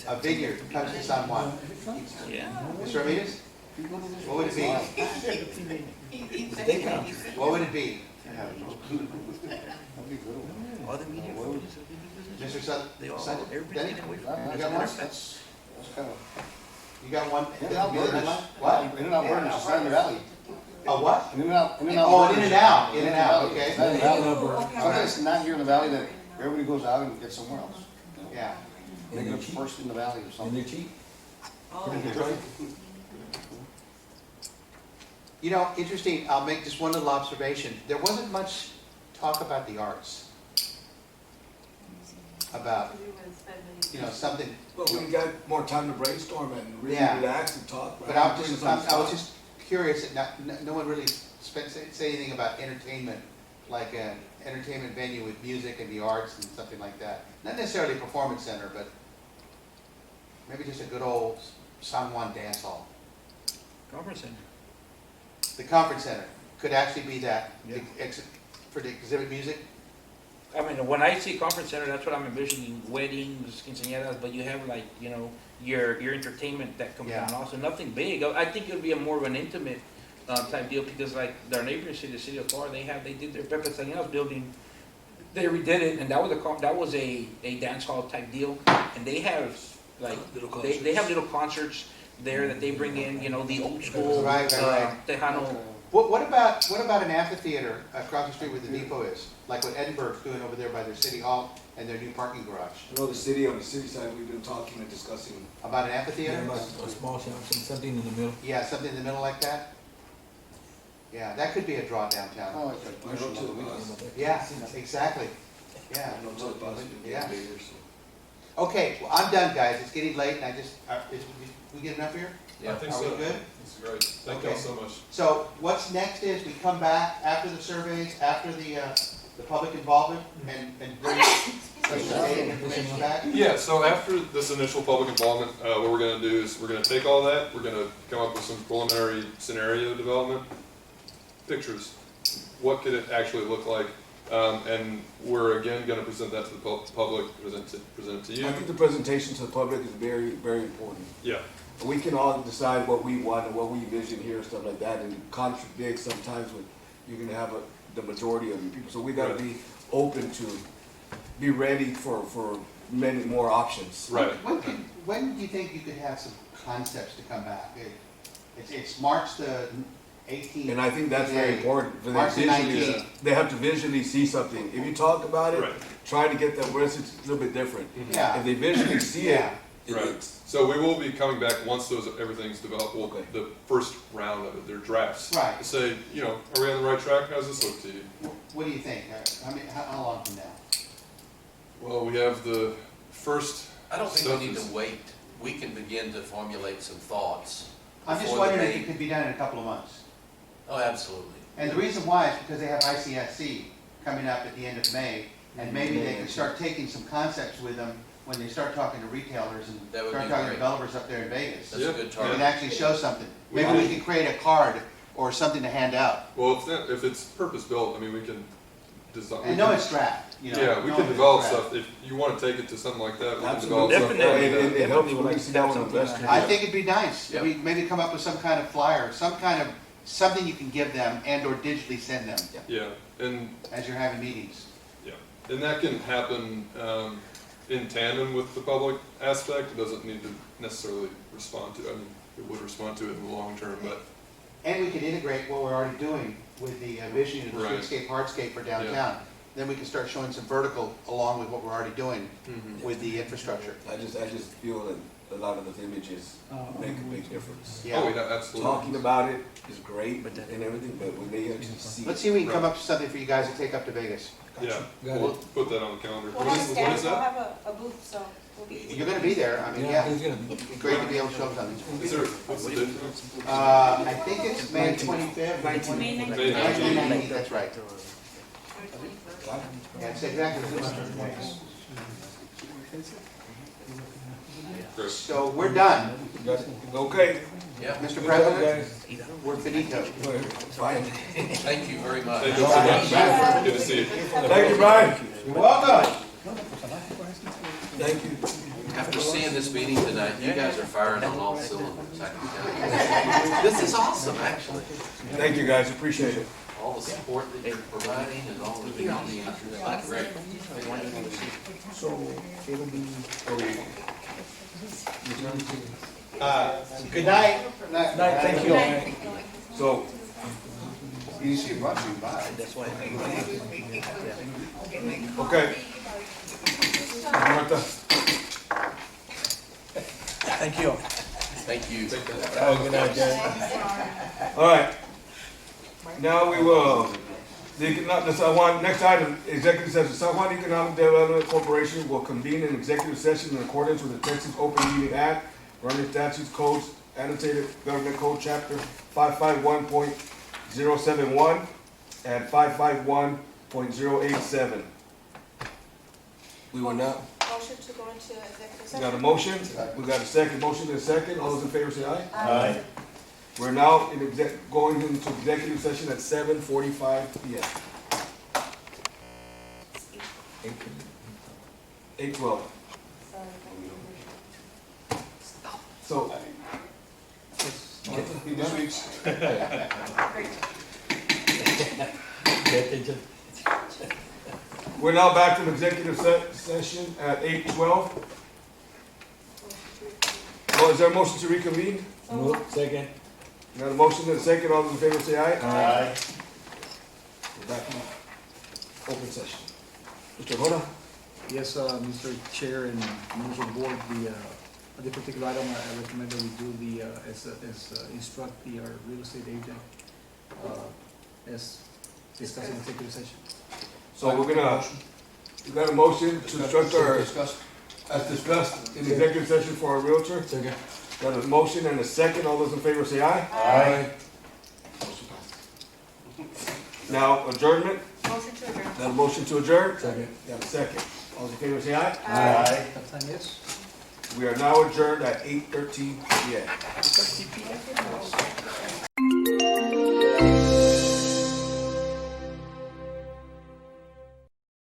A vineyard comes to San Juan.
Yeah.
Mr. Ramirez? What would it be? What would it be? Mr. Sutton? Denny? You got one?
That's kind of.
You got one?
In-N-Out Burgers.
What?
In-N-Out Burgers, it's not in the valley.
A what?
In-N-Out.
Oh, In-N-Out, In-N-Out, okay.
It's not in the valley. Something that's not here in the valley that everybody goes out and gets somewhere else.
Yeah.
Make it first in the valley or something.
And they're cheap.
You know, interesting, I'll make just one little observation. There wasn't much talk about the arts. About, something.
Well, we got more time to brainstorm and really relax and talk.
But I was just curious, that no one really say anything about entertainment, like an entertainment venue with music and the arts and something like that. Not necessarily a performance center, but maybe just a good old San Juan dance hall.
Conference center.
The conference center could actually be that, for the exhibit music.
I mean, when I see conference center, that's what I'm envisioning, weddings, quinceañeras, but you have your entertainment that comes down also, nothing big. I think it would be more of an intimate type deal, because like their neighboring city, the city of Florida, they did their Pepe Salinas building, they redid it, and that was a dance hall type deal, and they have they have little concerts there that they bring in, the old school Tejano.
What about an amphitheater across the street where the depot is? Like what Edinburgh's doing over there by their city hall and their new parking garage?
On the city side, we've been talking and discussing.
About an amphitheater?
A small shop, something in the middle.
Yeah, something in the middle like that? Yeah, that could be a draw downtown.
Oh, like a commercial to the weekend.
Yeah, exactly, yeah.
I know it's a bus,
Yeah.
bigger, so.
Okay, well, I'm done, guys, it's getting late, and we get enough here?
I think
Are
so.
we good?
It's great. Thank y'all
Okay.
so much.
So what's next is we come back after the surveys, after the public involvement, and bring some data information back?
Yeah, so after this initial public involvement, what we're gonna do is we're gonna take all that, we're gonna come up with some preliminary scenario development, pictures. What could it actually look like? And we're again gonna present that to the public, present it to you.
I think the presentation to the public is very, very important.
Yeah.
We can all decide what we want and what we envision here and stuff like that, and contradict sometimes with, you're gonna have the majority of you people. So we gotta be open to, be ready for many more options.
Right.
When do you think you could have some concepts to come back? It's March the 18th.
And I think that's very important. For them
March the
visually,
19th.
they have to visually see something. If you talk about it,
Right.
try to get that message a little bit different.
Yeah.
If they visually see
Yeah.
it,
Right. So we will be coming back once everything's developed. Well,
Okay.
the first round of it, they're drafts.
Right.
To say, you know, are we on the right track? How's this look to you?
What do you think? How long from now?
Well, we have the first.
I don't think
stuff
we need
is-
to wait. We can begin to formulate some thoughts.
I'm just
before the
wondering if
May-
it could be done in a couple of months.
Oh, absolutely.
And the reason why is because they have ICSC coming up at the end of May, and maybe they can start taking some concepts with them when they start talking to retailers and
That would
start
be
talking to
great.
developers up there in Vegas.
That's a good
We
target.
can actually show something. Maybe we can create a card or something to hand out.
Well, if it's purpose built, I mean, we can design.
And know it's draft, you know.
Yeah, we
know
can
it's
develop
draft.
stuff. If you want to take it to something like that, we can develop
absolutely.
stuff.
It helps when we see that one investor.
I think it'd be nice.
Yep.
We maybe come up with some kind of flyer, something you can give them and or digitally send them
Yeah, and
as you're having meetings.
and that can happen in tandem with the public aspect. It doesn't need to necessarily respond to. I mean, it would respond to it in the long term, but
And we can integrate what we're already doing with the visioning of the
Right.
streetscape, hardscape for downtown. Then we can start showing some vertical along with what we're already doing with the infrastructure.
I just feel that a lot of those images make a big difference.
Yeah.
oh, yeah, absolutely.
Talking about it is great and everything, but when they actually see
Let's
it.
see if we can come up with something for you guys to take up to Vegas.
Yeah,
Got
we'll put that on the calendar.
We'll
What
have
is
stands, we'll
that?
have a booth, so we'll be.
You're gonna be there, I mean, yeah.
it's gonna be.
It'd be great to be able to show something.
Is there, what's the date?
I think it's May 25th.
May
19th, that's right. Yeah, it's exactly 200 points.
Great.
So we're done.
Okay.
Yeah.
Mr. President, we're finito.
Fine.
Thank you very much.
Thank you so much. Good to see you.
Thank you, Brian.
You're welcome.
Thank you.
After seeing this meeting tonight, you guys are firing on all cylinders. I can tell you. This is awesome, actually.
Thank you, guys. Appreciate it.
All the support that you're providing and all the community, that's great.
So it'll be.
Good night.
Night, thank you.
So,
EDC brought you by.
okay. Martha.
Thank you.
Thank you.
Have a good night, guys.
All right. Now we will, the San Juan, next item, executive session. San Juan Economic Development Corporation will convene an executive session in accordance with the Texas Open Meeting Act, Running Statutes Codes, Annotated Government Code Chapter 551.071 and 551.087. We will now,
Motion to go into executive
we
session.
got a motion, we got a second, motion and a second. All those in favor say aye.
Aye.
We're now in going into executive session at 7:45 p.m. 8:12. So,
This week's.
we're now back to the executive session at 8:12. Oh, is there a motion to reconvene?
Second.
We got a motion and a second. All those in favor say aye.
Aye.
We're back in open session. Mr. Hora?
Yes, Mr. Chair and members of the board, the particular item I recommend that we do instruct our real estate agent as discussed in executive session.
So we got a motion to structure as discussed in executive session for our realtor.
Second.
Got a motion and a second. All those in favor say aye.
Aye.
Motion passes. Now adjournment.
Motion to adjourn.
Got a motion to adjourn.
Second.
Got a second. All those in favor say aye.
Aye.
That time is?
We are now adjourned at 8:13 p.m.
30 p.m.